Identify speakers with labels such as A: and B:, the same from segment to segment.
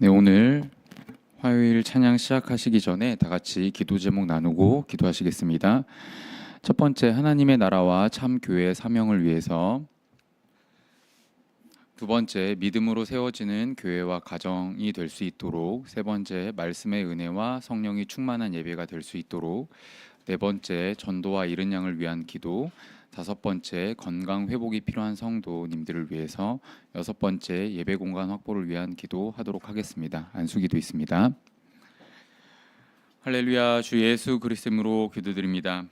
A: 네, 오늘 화요일 찬양 시작하시기 전에 다 같이 기도 제목 나누고 기도하시겠습니다. 첫 번째, 하나님의 나라와 참 교회의 사명을 위해서. 두 번째, 믿음으로 세워지는 교회와 가정이 될 수 있도록. 세 번째, 말씀의 은혜와 성령이 충만한 예배가 될 수 있도록. 네 번째, 전도와 잃은 양을 위한 기도. 다섯 번째, 건강 회복이 필요한 성도님들을 위해서. 여섯 번째, 예배 공간 확보를 위한 기도하도록 하겠습니다. 안수기도 있습니다. 할렐루야. 주 예수 그리스도로 기도드립니다.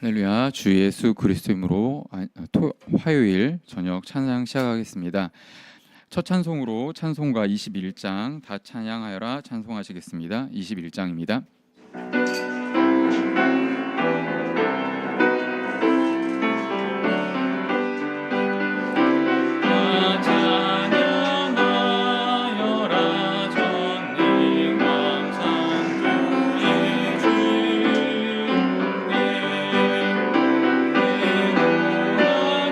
A: 할렐루야. 주 예수 그리스도 이름으로 화요일 저녁 찬양 시작하겠습니다. 첫 찬송으로 찬송가 21장 다 찬양하여라 찬송하시겠습니다. 21장입니다.
B: 주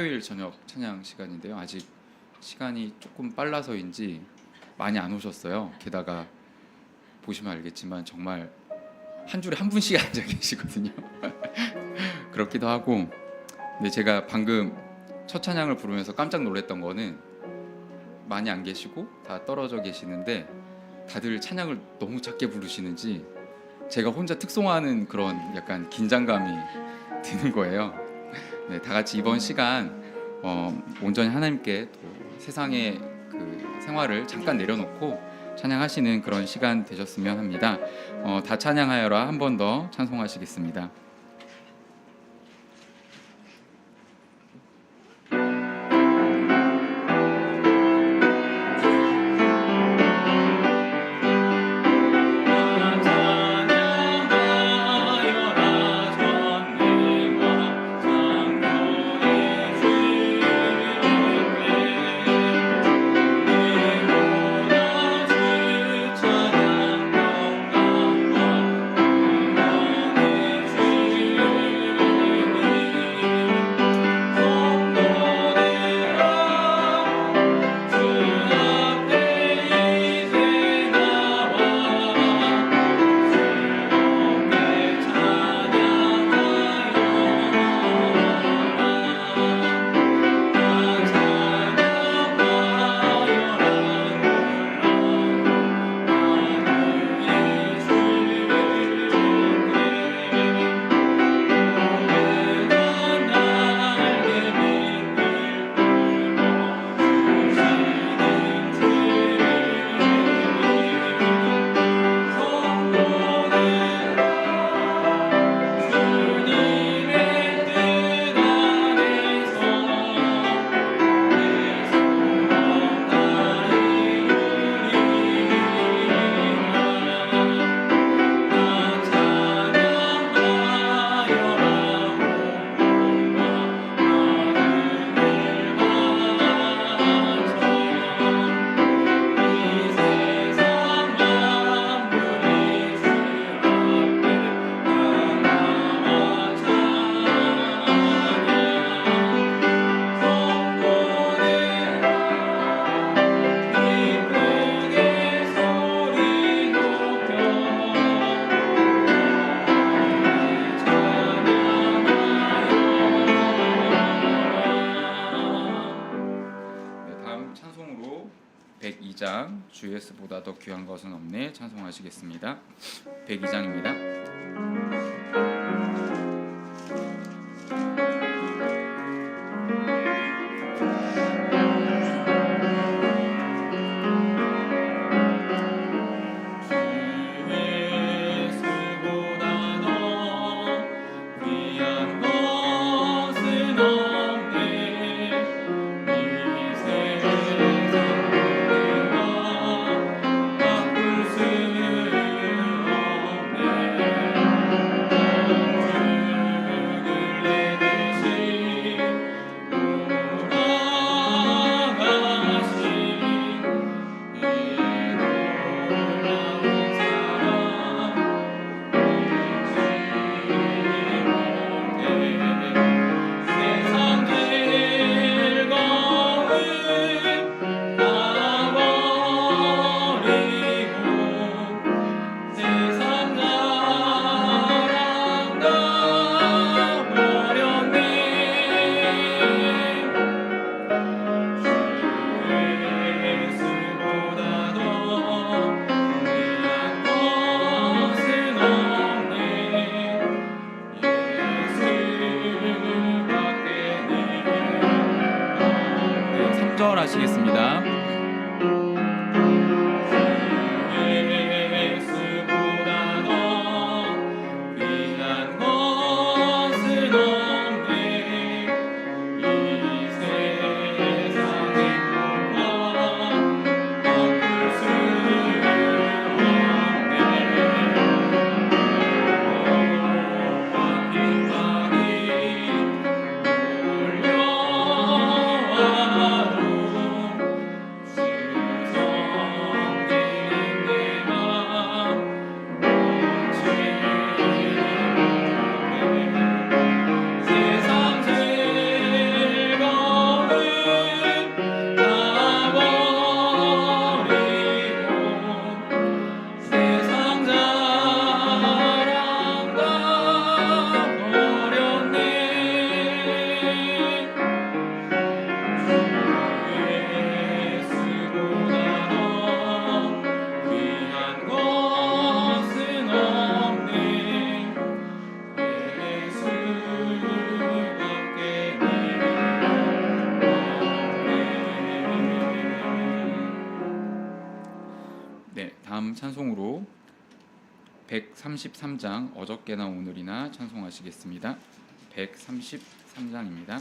A: 화요일 저녁 찬양 시간인데요. 아직 시간이 조금 빨라서인지 많이 안 오셨어요. 게다가 보시면 알겠지만 정말 한 줄에 한 분씩 앉아 계시거든요. 그렇기도 하고, 근데 제가 방금 첫 찬양을 부르면서 깜짝 놀랐던 거는 많이 안 계시고 다 떨어져 계시는데 다들 찬양을 너무 작게 부르시는지 제가 혼자 특송하는 그런 약간 긴장감이 드는 거예요. 네, 다 같이 이번 시간 온전히 하나님께 또 세상의 그 생활을 잠깐 내려놓고 찬양하시는 그런 시간 되셨으면 합니다. 다 찬양하여라 한 번 더 찬송하시겠습니다. 찬송으로 102장 주 예수보다 더 귀한 것은 없네 찬송하시겠습니다. 102장입니다. 하시겠습니다. 133장 어저께나 오늘이나 찬송하시겠습니다. 133장입니다.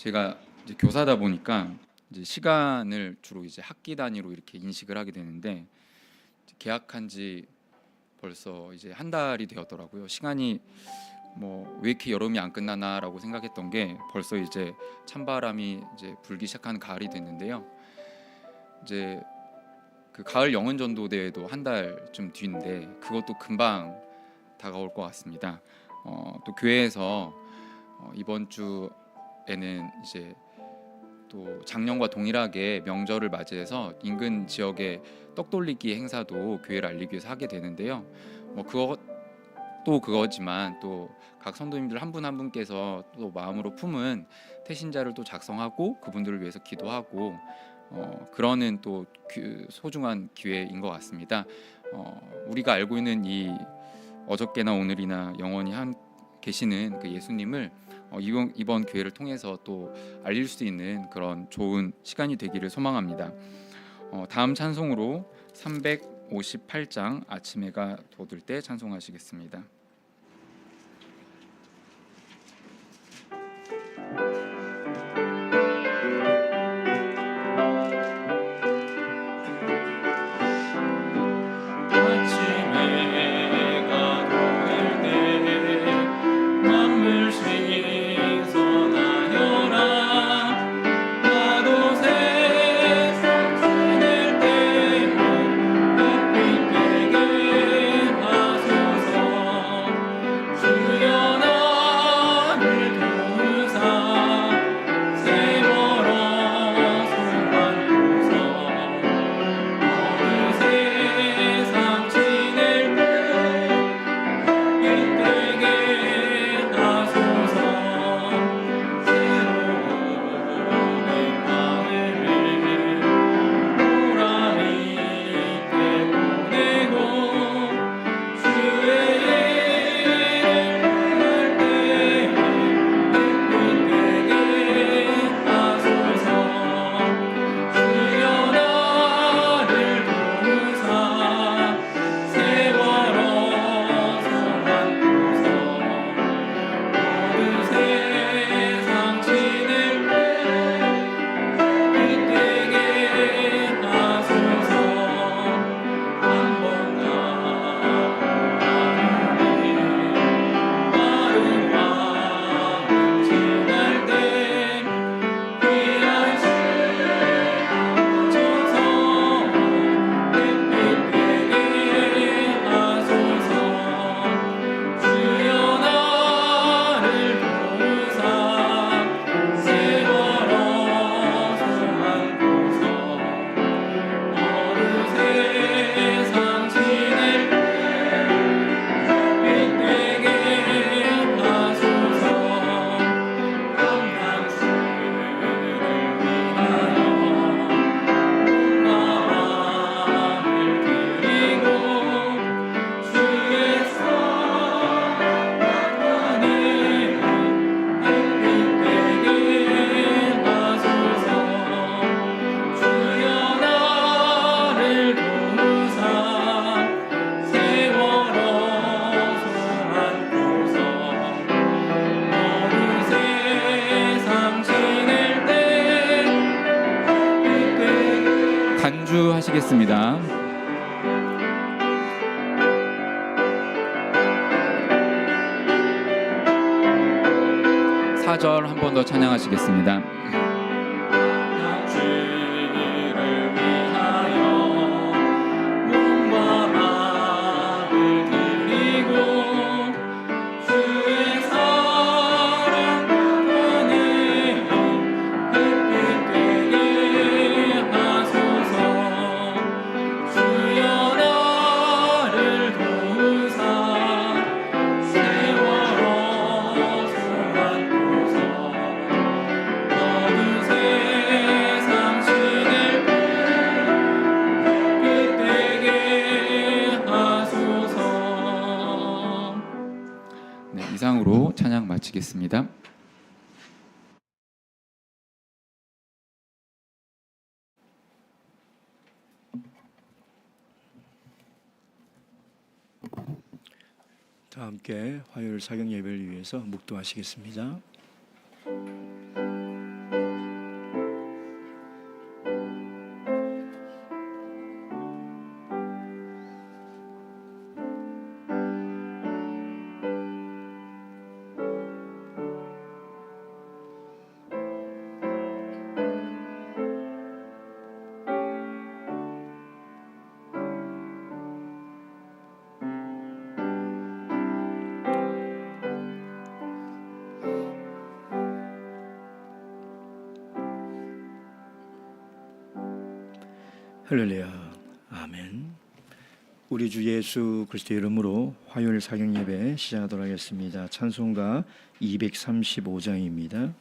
A: 제가 이제 교사다 보니까 이제 시간을 주로 이제 학기 단위로 이렇게 인식을 하게 되는데, 계약한 지 벌써 이제 한 달이 되었더라고요. 시간이 뭐 왜 이렇게 여름이 안 끝나나라고 생각했던 게, 벌써 이제 찬바람이 이제 불기 시작하는 가을이 됐는데요. 이제 그 가을 영혼 전도대회도 한 달쯤 뒤인데, 그것도 금방 다가올 것 같습니다. 또 교회에서 이번 주에는 이제 또 작년과 동일하게 명절을 맞이해서 인근 지역의 떡 돌리기 행사도 교회를 알리기 위해서 하게 되는데요. 뭐 그것도 그거지만, 또 각 성도님들 한 분 한 분께서 또 마음으로 품은 태신자를 또 작성하고 그분들을 위해서 기도하고, 그러는 또 소중한 기회인 것 같습니다. 우리가 알고 있는 이 어저께나 오늘이나 영원히 한 계시는 그 예수님을 이번 기회를 통해서 또 알릴 수 있는 그런 좋은 시간이 되기를 소망합니다. 다음 찬송으로 358장 아침 해가 돋을 때 찬송하시겠습니다. 하시겠습니다. 사절 한 번 더 찬양하시겠습니다. 이상으로 찬양 마치겠습니다.
B: 다 함께 화요일 사경 예배를 위해서 묵도하시겠습니다. 할렐루야. 아멘. 우리 주 예수 그리스도의 이름으로 화요일 사경 예배 시작하도록 하겠습니다. 찬송가 235장입니다.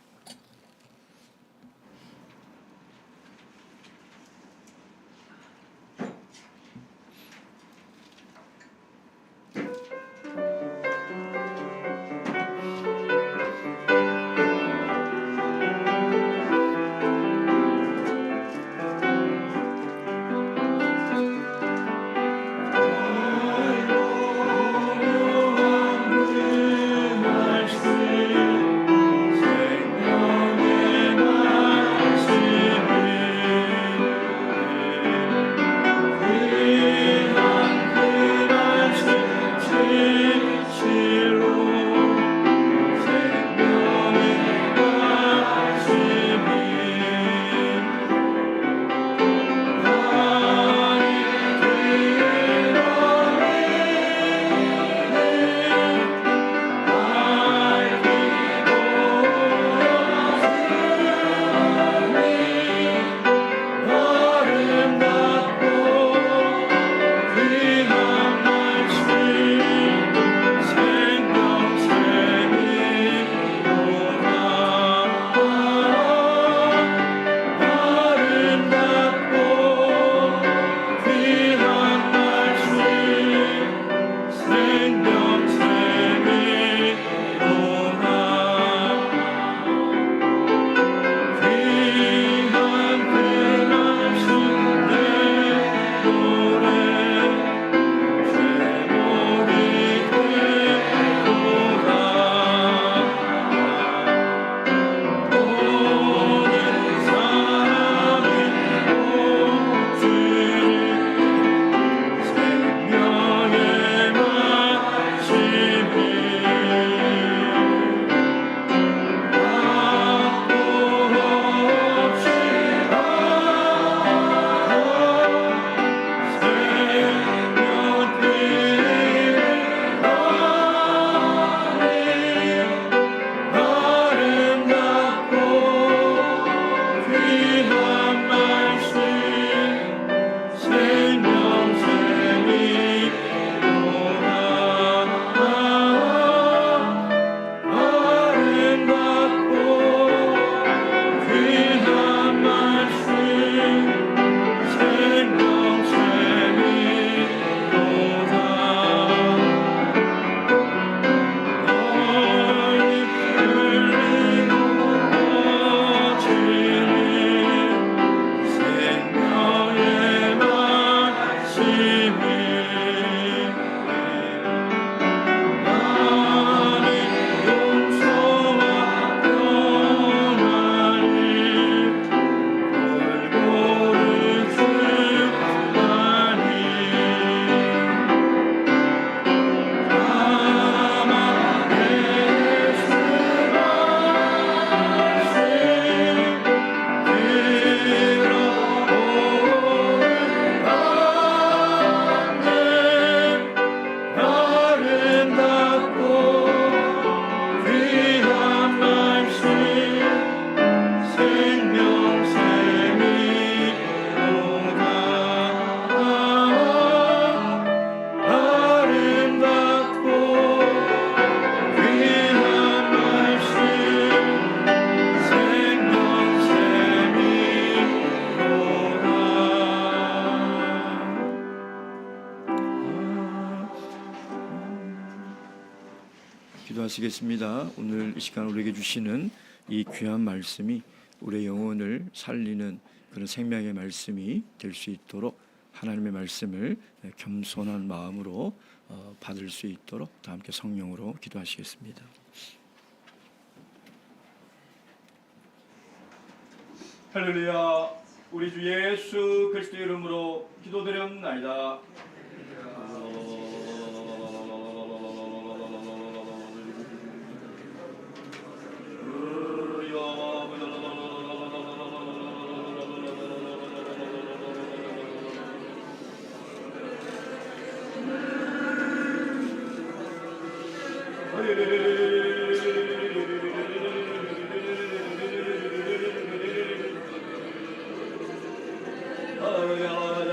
B: 기도하시겠습니다. 오늘 이 시간 우리에게 주시는 이 귀한 말씀이 우리의 영혼을 살리는 그런 생명의 말씀이 될 수 있도록 하나님의 말씀을 겸손한 마음으로 받을 수 있도록 다 함께 성령으로 기도하시겠습니다. 할렐루야. 우리 주 예수 그리스도의 이름으로 기도드렸나이다. 할렐루야.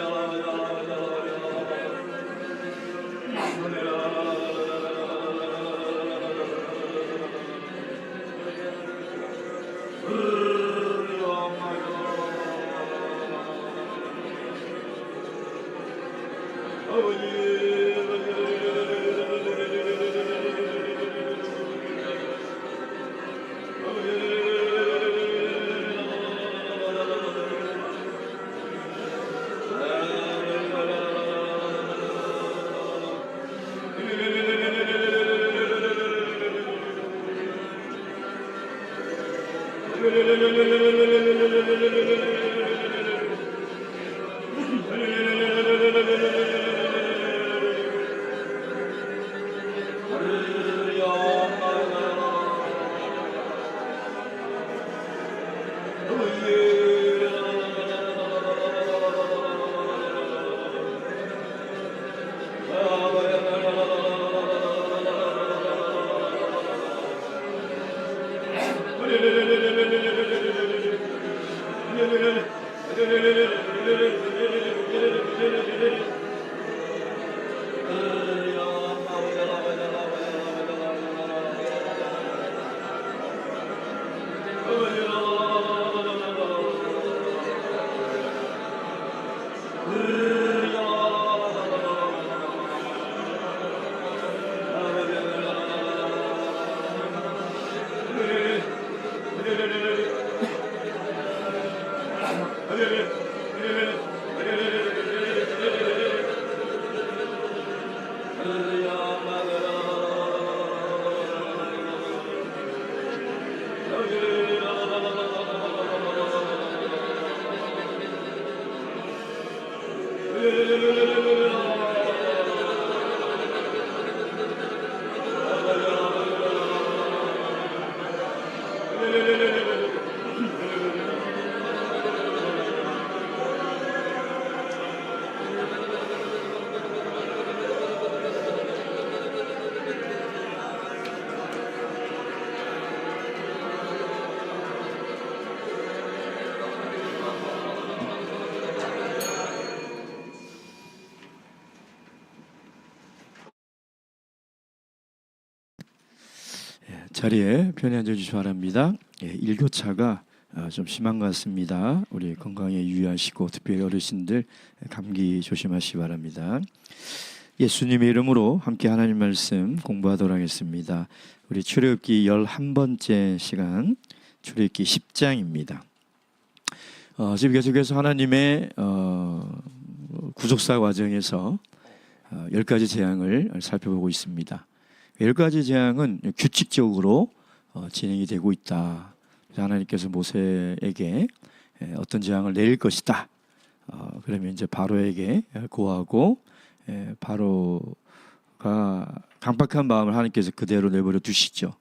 B: 자리에 편히 앉아주시기 바랍니다. 일교차가 좀 심한 것 같습니다. 우리 건강에 유의하시고 특별히 어르신들 감기 조심하시기 바랍니다. 예수님의 이름으로 함께 하나님 말씀 공부하도록 하겠습니다. 우리 출애굽기 11번째 시간 출애굽기 10장입니다. 지금 계속해서 하나님의 구속사 과정에서 10가지 재앙을 살펴보고 있습니다. 10가지 재앙은 규칙적으로 진행이 되고 있다. 하나님께서 모세에게 어떤 재앙을 내릴 것이다. 그러면 이제 바로에게 고하고 바로가 강박한 마음을 하나님께서 그대로 내버려 두시죠.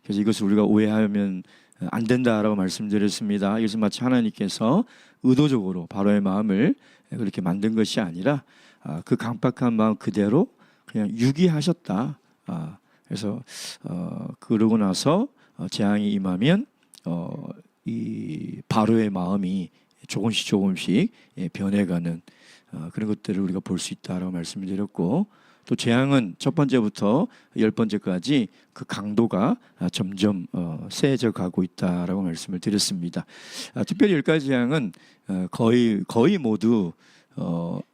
B: 그래서 이것을 우리가 오해하면 안 된다라고 말씀드렸습니다. 이것은 마치 하나님께서 의도적으로 바로의 마음을 그렇게 만든 것이 아니라 그 강박한 마음 그대로 그냥 유기하셨다. 그래서 그러고 나서 재앙이 임하면 이 바로의 마음이 조금씩 변해가는 그런 것들을 우리가 볼 수 있다라고 말씀을 드렸고, 또 재앙은 첫 번째부터 10번째까지 그 강도가 점점 세져 가고 있다라고 말씀을 드렸습니다. 특별히 10가지 재앙은 거의 모두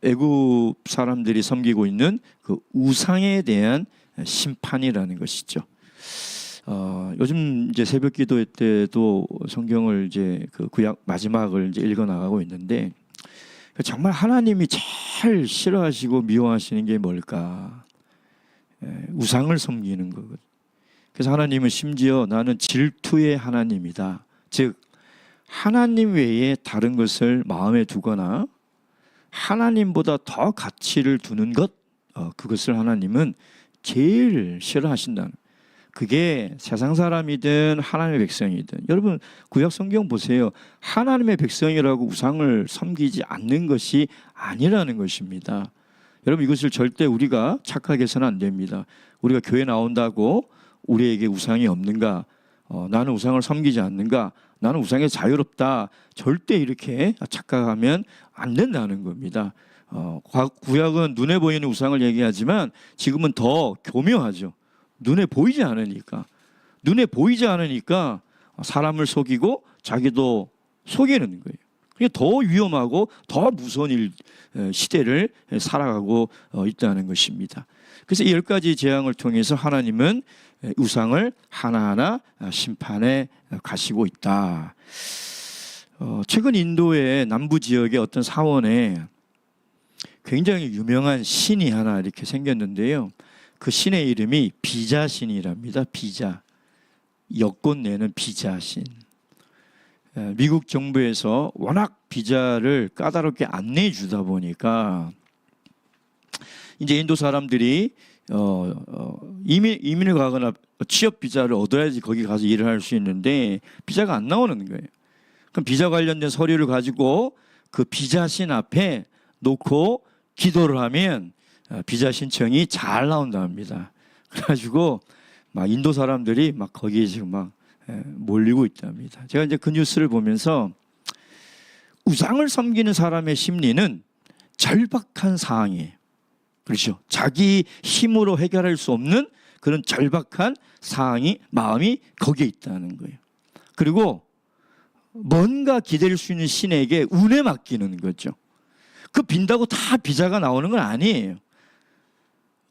B: 애굽 사람들이 섬기고 있는 그 우상에 대한 심판이라는 것이죠. 요즘 이제 새벽 기도 때도 성경을 이제 그 구약 마지막을 이제 읽어 나가고 있는데, 정말 하나님이 제일 싫어하시고 미워하시는 게 뭘까? 우상을 섬기는 거거든. 그래서 하나님은 심지어 나는 질투의 하나님이다. 즉 하나님 외에 다른 것을 마음에 두거나 하나님보다 더 가치를 두는 것, 그것을 하나님은 제일 싫어하신다는. 그게 세상 사람이든 하나님의 백성이든, 여러분 구약 성경 보세요. 하나님의 백성이라고 우상을 섬기지 않는 것이 아니라는 것입니다. 여러분 이것을 절대 우리가 착각해서는 안 됩니다. 우리가 교회 나온다고 우리에게 우상이 없는가, 나는 우상을 섬기지 않는가, 나는 우상에 자유롭다, 절대 이렇게 착각하면 안 된다는 겁니다. 구약은 눈에 보이는 우상을 얘기하지만 지금은 더 교묘하죠. 눈에 보이지 않으니까 사람을 속이고 자기도 속이는 거예요. 그게 더 위험하고 더 무서운 시대를 살아가고 있다는 것입니다. 그래서 이 10가지 재앙을 통해서 하나님은 우상을 하나하나 심판해 가시고 있다. 최근 인도의 남부 지역의 어떤 사원에 굉장히 유명한 신이 하나 이렇게 생겼는데요. 그 신의 이름이 비자신이랍니다. 비자, 여권 내는 비자신. 미국 정부에서 워낙 비자를 까다롭게 안 내주다 보니까 이제 인도 사람들이 이민을 가거나 취업 비자를 얻어야지 거기 가서 일을 할 수 있는데 비자가 안 나오는 거예요. 그럼 비자 관련된 서류를 가지고 그 비자신 앞에 놓고 기도를 하면 비자 신청이 잘 나온다 합니다. 그래가지고 막 인도 사람들이 막 거기에 지금 막 몰리고 있답니다. 제가 이제 그 뉴스를 보면서 우상을 섬기는 사람의 심리는 절박한 상황이에요. 그렇죠. 자기 힘으로 해결할 수 없는 그런 절박한 상황이 마음이 거기에 있다는 거예요. 그리고 뭔가 기댈 수 있는 신에게 운에 맡기는 거죠. 그 빈다고 다 비자가 나오는 건 아니에요.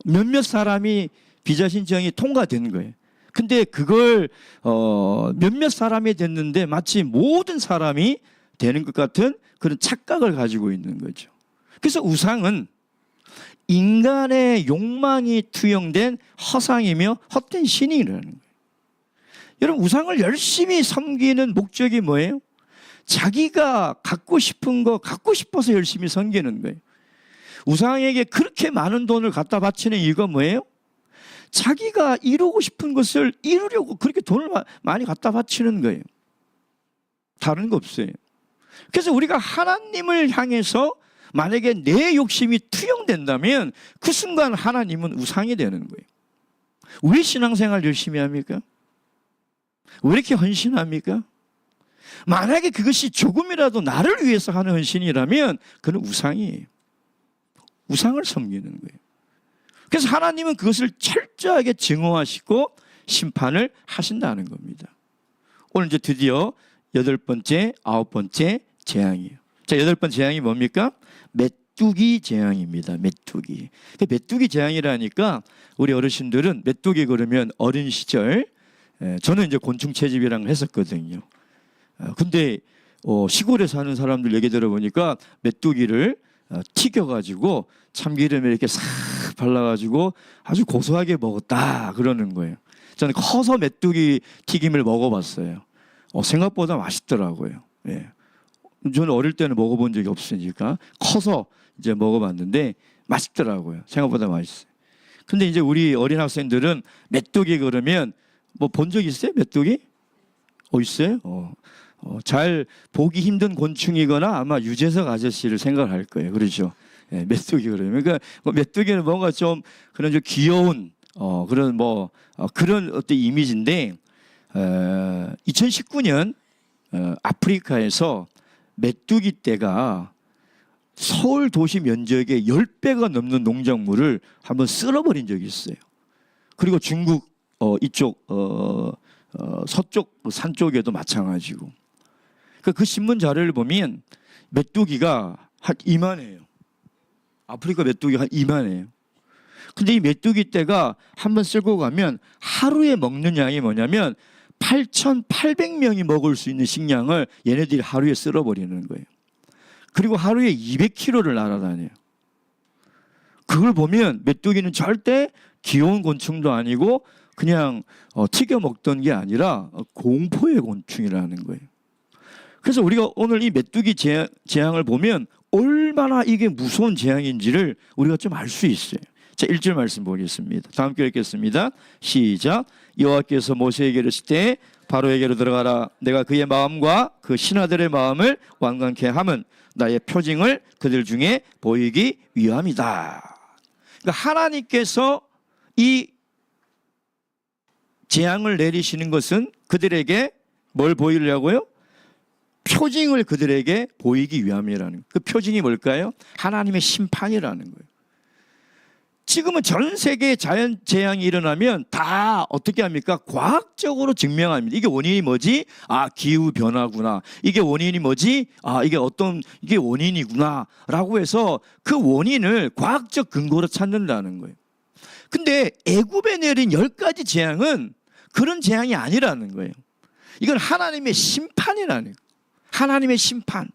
B: 몇몇 사람이 비자 신청이 통과된 거예요. 근데 그걸 몇몇 사람이 됐는데 마치 모든 사람이 되는 것 같은 그런 착각을 가지고 있는 거죠. 그래서 우상은 인간의 욕망이 투영된 허상이며 헛된 신이라는 거예요. 여러분, 우상을 열심히 섬기는 목적이 뭐예요? 자기가 갖고 싶은 거 갖고 싶어서 열심히 섬기는 거예요. 우상에게 그렇게 많은 돈을 갖다 바치는 이유가 뭐예요? 자기가 이루고 싶은 것을 이루려고 그렇게 돈을 많이 갖다 바치는 거예요. 다른 거 없어요. 그래서 우리가 하나님을 향해서 만약에 내 욕심이 투영된다면 그 순간 하나님은 우상이 되는 거예요. 왜 신앙생활 열심히 합니까? 왜 이렇게 헌신합니까? 만약에 그것이 조금이라도 나를 위해서 하는 헌신이라면 그는 우상이에요. 우상을 섬기는 거예요. 그래서 하나님은 그것을 철저하게 증오하시고 심판을 하신다는 겁니다. 오늘 이제 드디어 8번째, 9번째 재앙이에요. 자, 8번째 재앙이 뭡니까? 메뚜기 재앙입니다. 메뚜기. 메뚜기 재앙이라니까 우리 어르신들은 메뚜기 그러면 어린 시절, 저는 이제 곤충 채집이랑 걸 했었거든요. 근데 시골에 사는 사람들 얘기 들어보니까 메뚜기를 튀겨가지고 참기름에 이렇게 싹 발라가지고 아주 고소하게 먹었다 그러는 거예요. 저는 커서 메뚜기 튀김을 먹어봤어요. 생각보다 맛있더라고요. 예. 저는 어릴 때는 먹어본 적이 없으니까 커서 이제 먹어봤는데 맛있더라고요. 생각보다 맛있어요. 근데 이제 우리 어린 학생들은 메뚜기 그러면 뭐 본 적 있어요? 메뚜기? 있어요? 잘 보기 힘든 곤충이거나 아마 유재석 아저씨를 생각할 거예요. 그렇죠? 예, 메뚜기 그러면 그러니까 메뚜기는 뭔가 좀 그런 좀 귀여운 그런 그런 어떤 이미지인데 2019년 아프리카에서 메뚜기 떼가 서울 도시 면적의 10배가 넘는 농작물을 한번 쓸어버린 적이 있어요. 그리고 중국 이쪽 서쪽 산 쪽에도 마찬가지고. 그 신문 자료를 보면 메뚜기가 한 이만해요. 아프리카 메뚜기가 한 이만해요. 근데 이 메뚜기 떼가 한번 쓸고 가면 하루에 먹는 양이 뭐냐면 8,800명이 먹을 수 있는 식량을 얘네들이 하루에 쓸어버리는 거예요. 그리고 하루에 200km를 날아다녀요. 그걸 보면 메뚜기는 절대 귀여운 곤충도 아니고 그냥 튀겨 먹던 게 아니라 공포의 곤충이라는 거예요. 그래서 우리가 오늘 이 메뚜기 재앙을 보면 얼마나 이게 무서운 재앙인지를 우리가 좀 알 수 있어요. 자, 1절 말씀 보겠습니다. 다 함께 읽겠습니다. 시작. 여호와께서 모세에게 이르시되 바로에게로 들어가라. 내가 그의 마음과 그 신하들의 마음을 완강케 함은 나의 표징을 그들 중에 보이기 위함이다. 그러니까 하나님께서 이 재앙을 내리시는 것은 그들에게 뭘 보이려고요? 표징을 그들에게 보이기 위함이라는 거예요. 그 표징이 뭘까요? 하나님의 심판이라는 거예요. 지금은 전 세계에 자연 재앙이 일어나면 다 어떻게 합니까? 과학적으로 증명합니다. 이게 원인이 뭐지? 기후 변화구나. 이게 원인이 뭐지? 이게 원인이구나. 라고 해서 그 원인을 과학적 근거로 찾는다는 거예요. 근데 애굽에 내린 10가지 재앙은 그런 재앙이 아니라는 거예요. 이건 하나님의 심판이라는 거예요. 하나님의 심판.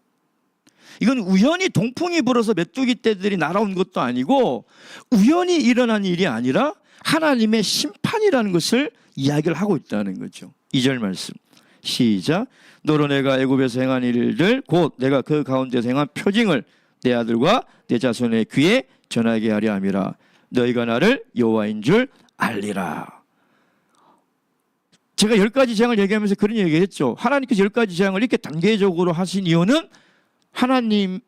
B: 이건 우연히 동풍이 불어서 메뚜기 떼들이 날아온 것도 아니고 우연히 일어난 일이 아니라 하나님의 심판이라는 것을 이야기를 하고 있다는 거죠. 2절 말씀 시작. 너로 내가 애굽에서 행한 일들 곧 내가 그 가운데서 행한 표징을 내 아들과 내 자손의 귀에 전하게 하려 함이라. 너희가 나를 여호와인 줄 알리라. 제가 10가지 재앙을 얘기하면서 그런 얘기했죠. 하나님께서 10가지 재앙을 이렇게 단계적으로 하신 이유는 하나님을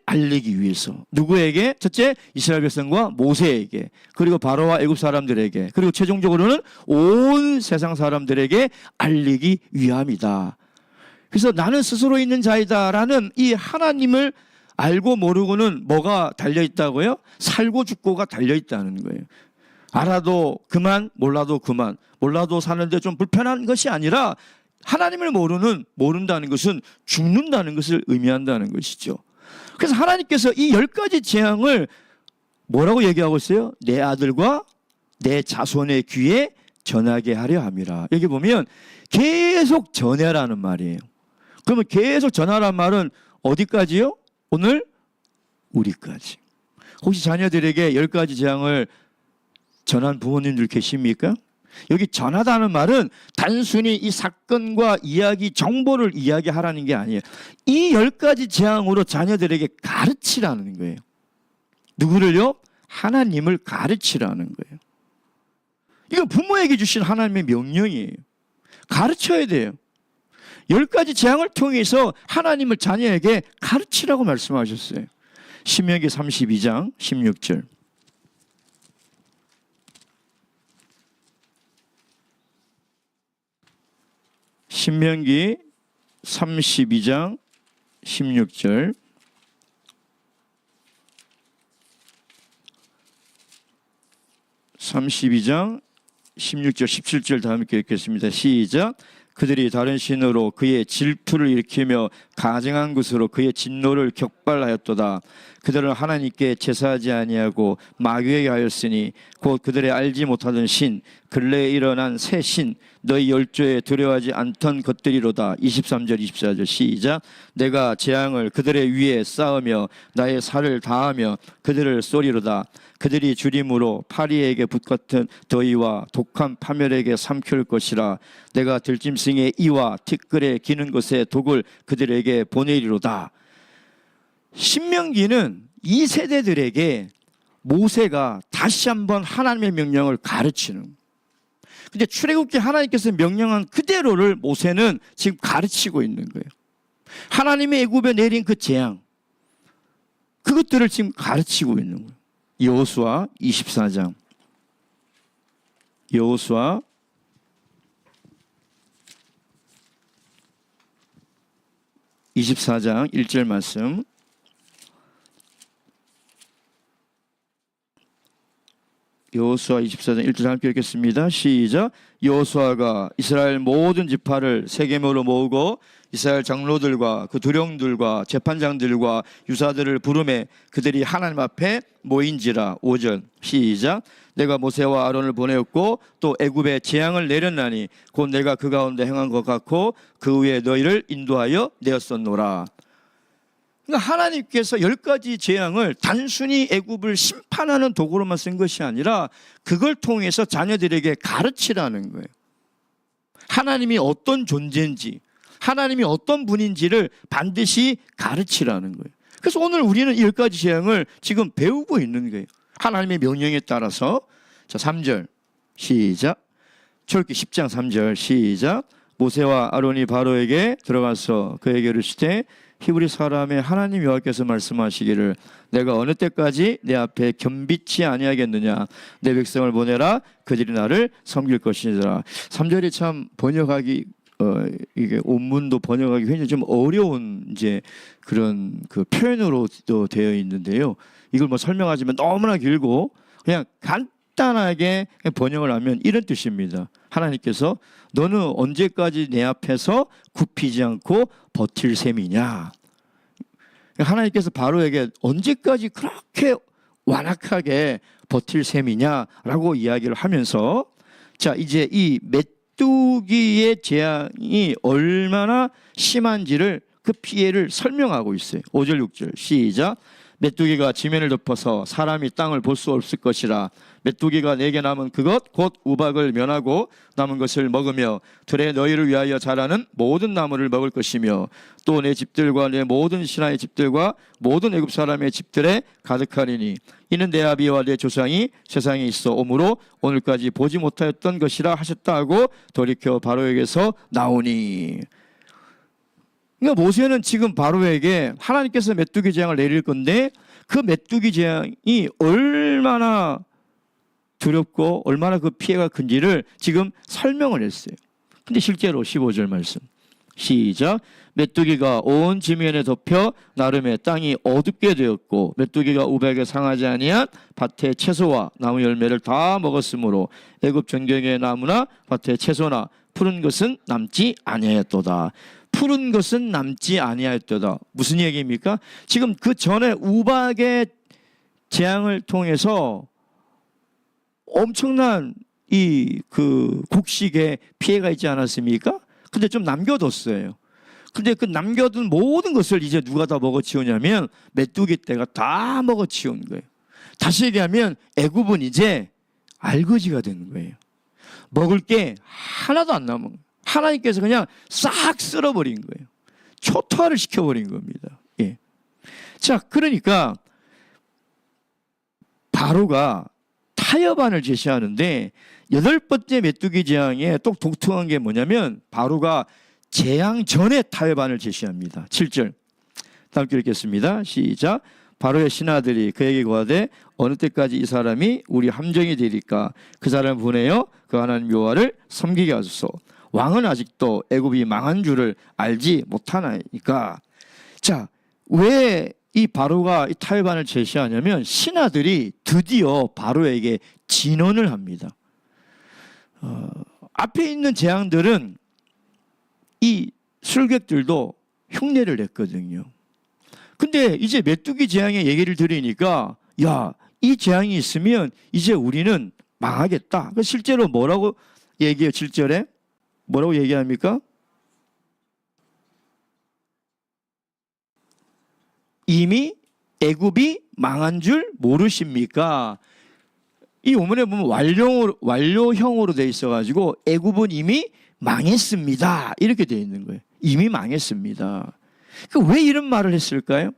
B: 알리기 위해서. 누구에게? 첫째, 이스라엘 백성과 모세에게, 그리고 바로와 애굽 사람들에게, 그리고 최종적으로는 온 세상 사람들에게 알리기 위함이다. 그래서 나는 스스로 있는 자이다라는 이 하나님을 알고 모르고는 뭐가 달려있다고요? 살고 죽고가 달려있다는 거예요. 알아도 그만, 몰라도 그만. 몰라도 사는데 좀 불편한 것이 아니라 하나님을 모른다는 것은 죽는다는 것을 의미한다는 것이죠. 그래서 하나님께서 이 10가지 재앙을 뭐라고 얘기하고 있어요? 내 아들과 내 자손의 귀에 전하게 하려 함이라. 여기 보면 계속 전해라는 말이에요. 그러면 계속 전하라는 말은 어디까지요? 오늘 우리까지. 혹시 자녀들에게 10가지 재앙을 전한 부모님들 계십니까? 여기 전하다는 말은 단순히 이 사건과 이야기, 정보를 이야기하라는 게 아니에요. 이 10가지 재앙으로 자녀들에게 가르치라는 거예요. 누구를요? 하나님을 가르치라는 거예요. 이건 부모에게 주신 하나님의 명령이에요. 가르쳐야 돼요. 10가지 재앙을 통해서 하나님을 자녀에게 가르치라고 말씀하셨어요. 신명기 32장 16절. 신명기 32장 16절. (32장) 16절 17절 다 함께 읽겠습니다. 시작. 그들이 다른 신으로 그의 질투를 일으키며 가증한 것으로 그의 진노를 격발하였도다. 그들은 하나님께 제사하지 아니하고 마귀에게 하였으니 곧 그들의 알지 못하던 신, 근래에 일어난 새 신, 너희 열조에 두려워하지 않던 것들이로다. 23절 24절 시작. 내가 재앙을 그들의 위에 쌓으며 나의 살을 다하며 그들을 쏘리로다. 그들이 주림으로 파리에게 붓 같은 더위와 독한 파멸에게 삼킬 것이라. 내가 들짐승의 이와 티끌에 기는 것의 독을 그들에게 보내리로다. 신명기는 이 세대들에게 모세가 다시 한번 하나님의 명령을 가르치는. 근데 출애굽기 하나님께서 명령한 그대로를 모세는 지금 가르치고 있는 거예요. 하나님의 애굽에 내린 그 재앙, 그것들을 지금 가르치고 있는 거예요. 여호수아 24장. 여호수아 24장 1절 말씀. 여호수아 24장 1절 함께 읽겠습니다. 시작. 여호수아가 이스라엘 모든 지파를 세겜으로 모으고 이스라엘 장로들과 그 두령들과 재판장들과 유사들을 부르매 그들이 하나님 앞에 모인지라. 5절 시작. 내가 모세와 아론을 보내었고 또 애굽에 재앙을 내렸나니 곧 내가 그 가운데 행한 것 같고 그 후에 너희를 인도하여 내었었노라. 그러니까 하나님께서 10가지 재앙을 단순히 애굽을 심판하는 도구로만 쓴 것이 아니라 그걸 통해서 자녀들에게 가르치라는 거예요. 하나님이 어떤 존재인지, 하나님이 어떤 분인지를 반드시 가르치라는 거예요. 그래서 오늘 우리는 10가지 재앙을 지금 배우고 있는 거예요. 하나님의 명령에 따라서. 자, 3절 시작. 출애굽기 10장 3절 시작. 모세와 아론이 바로에게 들어가서 그에게 이르시되 히브리 사람의 하나님 여호와께서 말씀하시기를 내가 어느 때까지 내 앞에 겸비치 아니하겠느냐. 내 백성을 보내라. 그들이 나를 섬길 것이니라. 3절이 참 번역하기 이게 온문도 번역하기 굉장히 좀 어려운 이제 그런 그 표현으로 되어 있는데요. 이걸 뭐 설명하자면 너무나 길고 그냥 간단하게 번역을 하면 이런 뜻입니다. 하나님께서 너는 언제까지 내 앞에서 굽히지 않고 버틸 셈이냐. 하나님께서 바로에게 언제까지 그렇게 완악하게 버틸 셈이냐라고 이야기를 하면서 자 이제 이 메뚜기의 재앙이 얼마나 심한지를 그 피해를 설명하고 있어요. 5절 6절 시작. 메뚜기가 지면을 덮어서 사람이 땅을 볼 수 없을 것이라. 메뚜기가 내게 남은 그것 곧 우박을 면하고 남은 것을 먹으며 들에 너희를 위하여 자라는 모든 나무를 먹을 것이며 또 내 집들과 내 모든 신하의 집들과 모든 애굽 사람의 집들에 가득하리니 이는 내 아비와 내 조상이 세상에 있어 오므로 오늘까지 보지 못하였던 것이라 하셨다 하고 돌이켜 바로에게서 나오니. 그러니까 모세는 지금 바로에게 하나님께서 메뚜기 재앙을 내릴 건데 그 메뚜기 재앙이 얼마나 두렵고 얼마나 그 피해가 큰지를 지금 설명을 했어요. 근데 실제로 15절 말씀 시작. 메뚜기가 온 지면에 덮여 나름의 땅이 어둡게 되었고 메뚜기가 우백에 상하지 아니한 밭의 채소와 나무 열매를 다 먹었으므로 애굽 전경의 나무나 밭의 채소나 푸른 것은 남지 아니하였도다. 푸른 것은 남지 아니하였도다. 무슨 얘기입니까? 지금 그 전에 우박의 재앙을 통해서 엄청난 이 그 곡식에 피해가 있지 않았습니까? 근데 좀 남겨뒀어요. 근데 그 남겨둔 모든 것을 이제 누가 다 먹어치우냐면 메뚜기 떼가 다 먹어치운 거예요. 다시 얘기하면 애굽은 이제 알거지가 되는 거예요. 먹을 게 하나도 안 남은 거예요. 하나님께서 그냥 싹 쓸어버린 거예요. 초토화를 시켜버린 겁니다. 예. 자, 그러니까 바로가 타협안을 제시하는데 8번째 메뚜기 재앙에 또 독특한 게 뭐냐면 바로가 재앙 전에 타협안을 제시합니다. 7절 다음 줄 읽겠습니다. 시작. 바로의 신하들이 그에게 고하되 어느 때까지 이 사람이 우리 함정이 되리까? 그 사람을 보내어 그 하나님 여호와를 섬기게 하소서. 왕은 아직도 애굽이 망한 줄을 알지 못하나이까. 자, 왜 이 바로가 이 타협안을 제시하냐면 신하들이 드디어 바로에게 진언을 합니다. 앞에 있는 재앙들은 이 술객들도 흉내를 냈거든요. 근데 이제 메뚜기 재앙의 얘기를 들으니까 야, 이 재앙이 있으면 이제 우리는 망하겠다. 실제로 뭐라고 얘기해요? 7절에 뭐라고 얘기합니까? 이미 애굽이 망한 줄 모르십니까? 이 오문에 보면 완료형으로 돼 있어가지고 애굽은 이미 망했습니다. 이렇게 돼 있는 거예요. 이미 망했습니다. 왜 이런 말을 했을까요?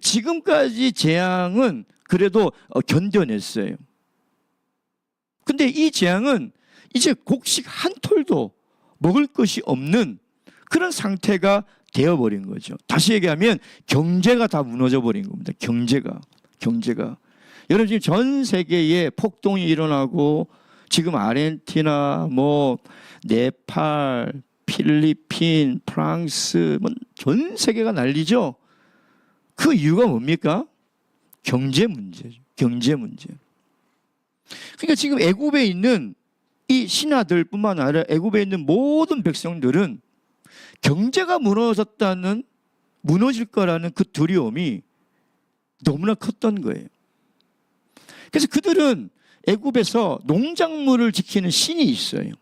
B: 지금까지 재앙은 그래도 견뎌냈어요. 근데 이 재앙은 이제 곡식 한 톨도 먹을 것이 없는 그런 상태가 되어버린 거죠. 다시 얘기하면 경제가 다 무너져 버린 겁니다. 경제가. 여러분 지금 전 세계에 폭동이 일어나고 지금 아르헨티나, 뭐 네팔, 필리핀, 프랑스, 전 세계가 난리죠. 그 이유가 뭡니까? 경제 문제죠. 경제 문제. 그러니까 지금 애굽에 있는 이 신하들뿐만 아니라 애굽에 있는 모든 백성들은 경제가 무너질 거라는 그 두려움이 너무나 컸던 거예요. 그래서 그들은 애굽에서 농작물을 지키는 신이 있어요.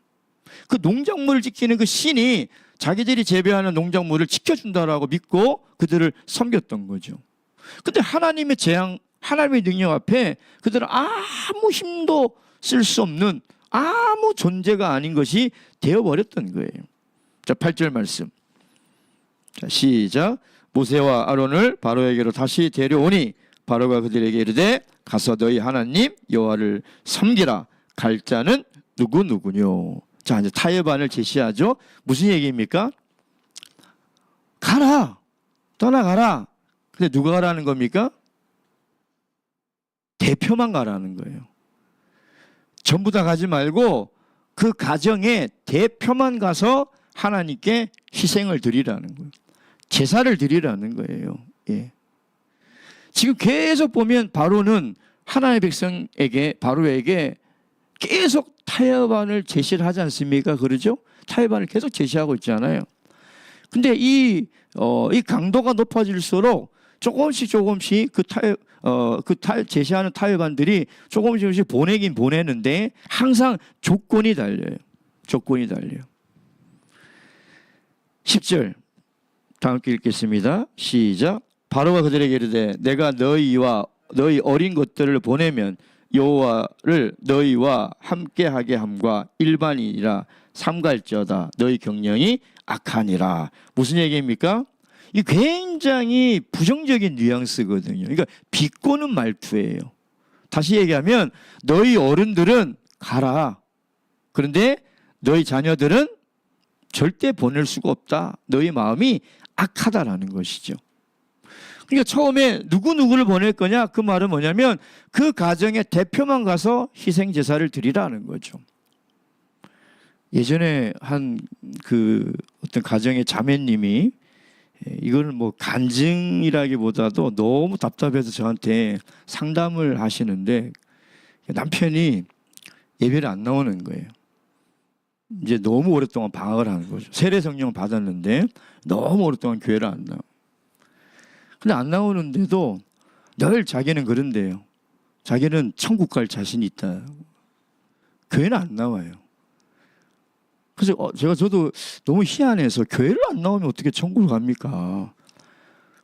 B: 그 농작물을 지키는 그 신이 자기들이 재배하는 농작물을 지켜준다라고 믿고 그들을 섬겼던 거죠. 근데 하나님의 재앙, 하나님의 능력 앞에 그들은 아무 힘도 쓸 수 없는 아무 존재가 아닌 것이 되어버렸던 거예요. 자, 8절 말씀. 자, 시작. 모세와 아론을 바로에게로 다시 데려오니 바로가 그들에게 이르되 가서 너희 하나님 여호와를 섬기라. 갈 자는 누구누구뇨. 자, 이제 타협안을 제시하죠. 무슨 얘기입니까? 가라. 떠나가라. 근데 누가 가라는 겁니까? 대표만 가라는 거예요. 전부 다 가지 말고 그 가정의 대표만 가서 하나님께 희생을 드리라는 거예요. 제사를 드리라는 거예요. 예. 지금 계속 보면 바로는 하나님의 백성에게 바로에게 계속 타협안을 제시를 하지 않습니까? 그러죠? 타협안을 계속 제시하고 있잖아요. 근데 이 강도가 높아질수록 조금씩 제시하는 타협안들이 조금씩 보내긴 보내는데 항상 조건이 달려요. 조건이 달려요. 10절 다음 게 읽겠습니다. 시작. 바로가 그들에게 이르되 내가 너희와 너희 어린 것들을 보내면 여호와를 너희와 함께하게 함과 일반이라 삼갈지어다 너희 경영이 악하니라. 무슨 얘기입니까? 이 굉장히 부정적인 뉘앙스거든요. 그러니까 비꼬는 말투예요. 다시 얘기하면 너희 어른들은 가라. 그런데 너희 자녀들은 절대 보낼 수가 없다. 너희 마음이 악하다라는 것이죠. 그러니까 처음에 누구누구를 보낼 거냐? 그 말은 뭐냐면 그 가정의 대표만 가서 희생제사를 드리라는 거죠. 예전에 한 그 어떤 가정의 자매님이 이거는 뭐 간증이라기보다도 너무 답답해서 저한테 상담을 하시는데 남편이 예배를 안 나오는 거예요. 이제 너무 오랫동안 방학을 하는 거죠. 세례 성령을 받았는데 너무 오랫동안 교회를 안 나와. 근데 안 나오는데도 늘 자기는 그런데요. 자기는 천국 갈 자신이 있다. 교회는 안 나와요. 그래서 저도 너무 희한해서 교회를 안 나오면 어떻게 천국을 갑니까?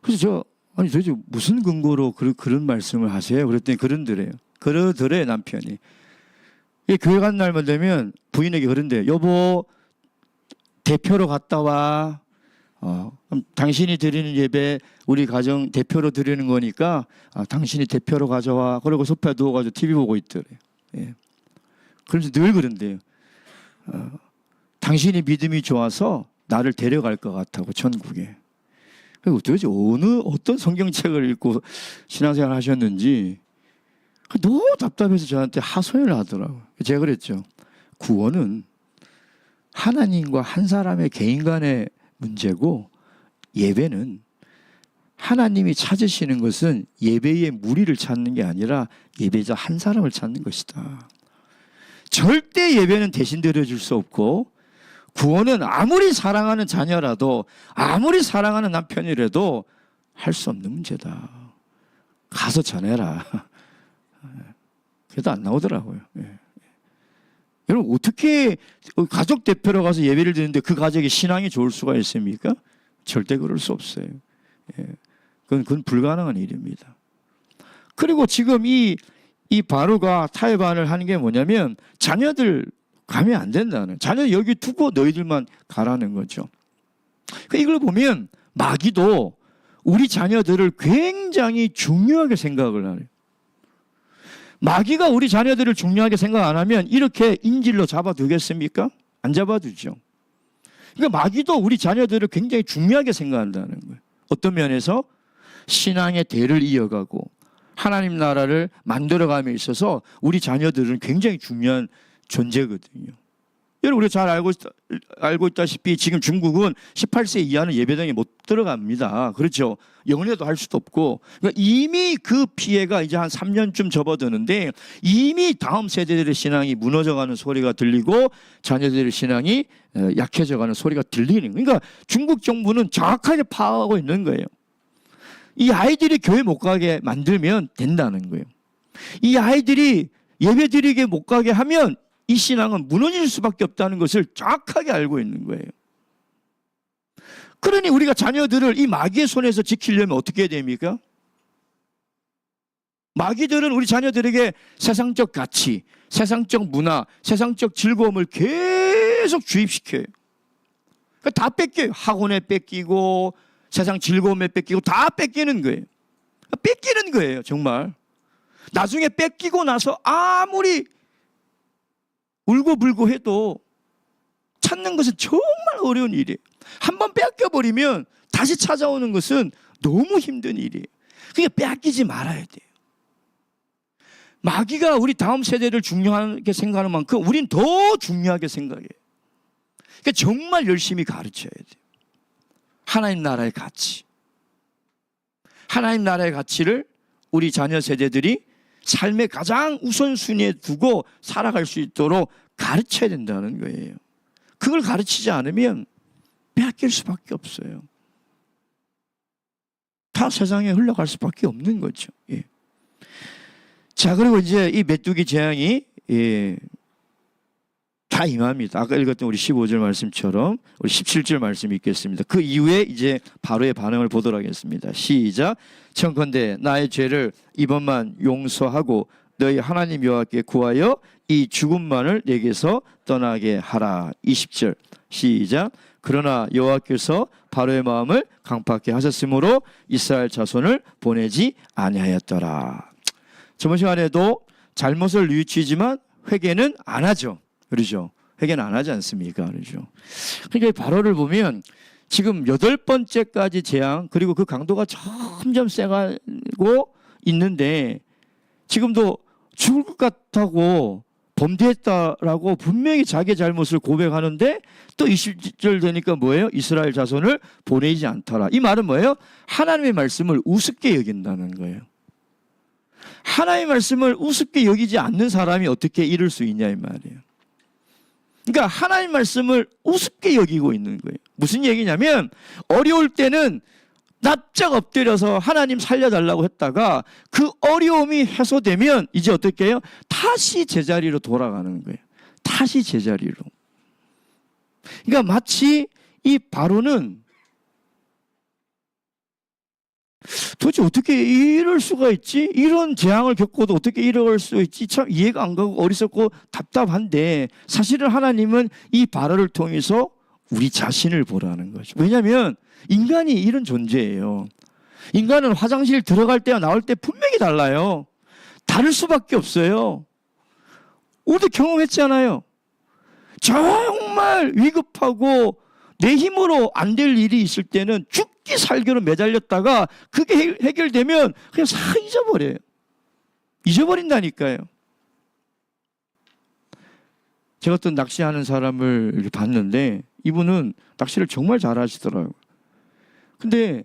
B: 그래서 아니 도대체 무슨 근거로 그런 말씀을 하세요? 그랬더니 그러더래요 남편이. 교회 간 날만 되면 부인에게 그런대요. 여보 대표로 갔다 와. 그럼 당신이 드리는 예배 우리 가정 대표로 드리는 거니까 당신이 대표로 가져와. 그러고 소파에 누워가지고 TV 보고 있더래요. 예. 그래서 늘 그런데요. 당신이 믿음이 좋아서 나를 데려갈 것 같다고 천국에. 그리고 도대체 어떤 성경책을 읽고 신앙생활 하셨는지 너무 답답해서 저한테 하소연을 하더라고요. 제가 그랬죠. 구원은 하나님과 한 사람의 개인 간의 문제고 예배는 하나님이 찾으시는 것은 예배의 무리를 찾는 게 아니라 예배자 한 사람을 찾는 것이다. 절대 예배는 대신 드려줄 수 없고 구원은 아무리 사랑하는 자녀라도 아무리 사랑하는 남편이라도 할 수 없는 문제다. 가서 전해라. 그래도 안 나오더라고요. 예. 여러분 어떻게 가족 대표로 가서 예배를 드리는데 그 가족이 신앙이 좋을 수가 있습니까? 절대 그럴 수 없어요. 예. 그건 불가능한 일입니다. 그리고 지금 이 바로가 타협안을 하는 게 뭐냐면 자녀들 가면 안 된다는, 자녀 여기 두고 너희들만 가라는 거죠. 이걸 보면 마귀도 우리 자녀들을 굉장히 중요하게 생각을 하네요. 마귀가 우리 자녀들을 중요하게 생각 안 하면 이렇게 인질로 잡아두겠습니까? 안 잡아두죠. 그러니까 마귀도 우리 자녀들을 굉장히 중요하게 생각한다는 거예요. 어떤 면에서 신앙의 대를 이어가고 하나님 나라를 만들어감에 있어서 우리 자녀들은 굉장히 중요한 존재거든요. 여러분 우리가 잘 알고 있다시피 지금 중국은 18세 이하는 예배당에 못 들어갑니다. 그렇죠. 영례도 할 수도 없고. 그러니까 이미 그 피해가 이제 한 3년쯤 접어드는데 이미 다음 세대들의 신앙이 무너져가는 소리가 들리고 자녀들의 신앙이 약해져가는 소리가 들리는 거예요. 그러니까 중국 정부는 정확하게 파악하고 있는 거예요. 이 아이들이 교회 못 가게 만들면 된다는 거예요. 이 아이들이 예배 드리게 못 가게 하면 이 신앙은 무너질 수밖에 없다는 것을 정확하게 알고 있는 거예요. 그러니 우리가 자녀들을 이 마귀의 손에서 지키려면 어떻게 해야 됩니까? 마귀들은 우리 자녀들에게 세상적 가치, 세상적 문화, 세상적 즐거움을 계속 주입시켜요. 다 뺏겨요. 학원에 뺏기고 세상 즐거움에 뺏기고 다 뺏기는 거예요. 뺏기는 거예요, 정말. 나중에 뺏기고 나서 아무리 울고불고 해도 찾는 것은 정말 어려운 일이에요. 한번 뺏겨버리면 다시 찾아오는 것은 너무 힘든 일이에요. 그러니까 뺏기지 말아야 돼요. 마귀가 우리 다음 세대를 중요하게 생각하는 만큼 우린 더 중요하게 생각해요. 그러니까 정말 열심히 가르쳐야 돼요. 하나님 나라의 가치. 하나님 나라의 가치를 우리 자녀 세대들이 삶의 가장 우선순위에 두고 살아갈 수 있도록 가르쳐야 된다는 거예요. 그걸 가르치지 않으면 빼앗길 수밖에 없어요. 다 세상에 흘러갈 수밖에 없는 거죠. 예. 자, 그리고 이제 이 메뚜기 재앙이 다 임합니다. 아까 읽었던 우리 15절 말씀처럼 우리 17절 말씀 읽겠습니다. 그 이후에 이제 바로의 반응을 보도록 하겠습니다. 시작. 청컨대 나의 죄를 이번만 용서하고 너희 하나님 여호와께 구하여 이 죽음만을 내게서 떠나게 하라. 20절 시작. 그러나 여호와께서 바로의 마음을 강팍하게 하셨으므로 이스라엘 자손을 보내지 아니하였더라. 저번 시간에도 잘못을 뉘우치지만 회개는 안 하죠. 그러죠. 회개는 안 하지 않습니까? 그러죠. 그러니까 바로를 보면 지금 8번째까지 재앙, 그리고 그 강도가 점점 세가고 있는데 지금도 죽을 것 같다고 범죄했다라고 분명히 자기의 잘못을 고백하는데 또 20절 되니까 뭐예요? 이스라엘 자손을 보내지 않더라. 이 말은 뭐예요? 하나님의 말씀을 우습게 여긴다는 거예요. 하나님의 말씀을 우습게 여기지 않는 사람이 어떻게 이럴 수 있냐 이 말이에요. 그러니까 하나님 말씀을 우습게 여기고 있는 거예요. 무슨 얘기냐면 어려울 때는 납작 엎드려서 하나님 살려달라고 했다가 그 어려움이 해소되면 이제 어떻게 해요? 다시 제자리로 돌아가는 거예요. 다시 제자리로. 그러니까 마치 이 바로는 도대체 어떻게 이럴 수가 있지? 이런 재앙을 겪고도 어떻게 이럴 수 있지? 참 이해가 안 가고 어리석고 답답한데 사실은 하나님은 이 바로를 통해서 우리 자신을 보라는 거죠. 왜냐하면 인간이 이런 존재예요. 인간은 화장실 들어갈 때와 나올 때 분명히 달라요. 다를 수밖에 없어요. 우리도 경험했잖아요. 정말 위급하고 내 힘으로 안 될 일이 있을 때는 죽기 살기로 매달렸다가 그게 해결되면 그냥 싹 잊어버려요. 잊어버린다니까요. 제가 어떤 낚시하는 사람을 봤는데 이분은 낚시를 정말 잘하시더라고요. 근데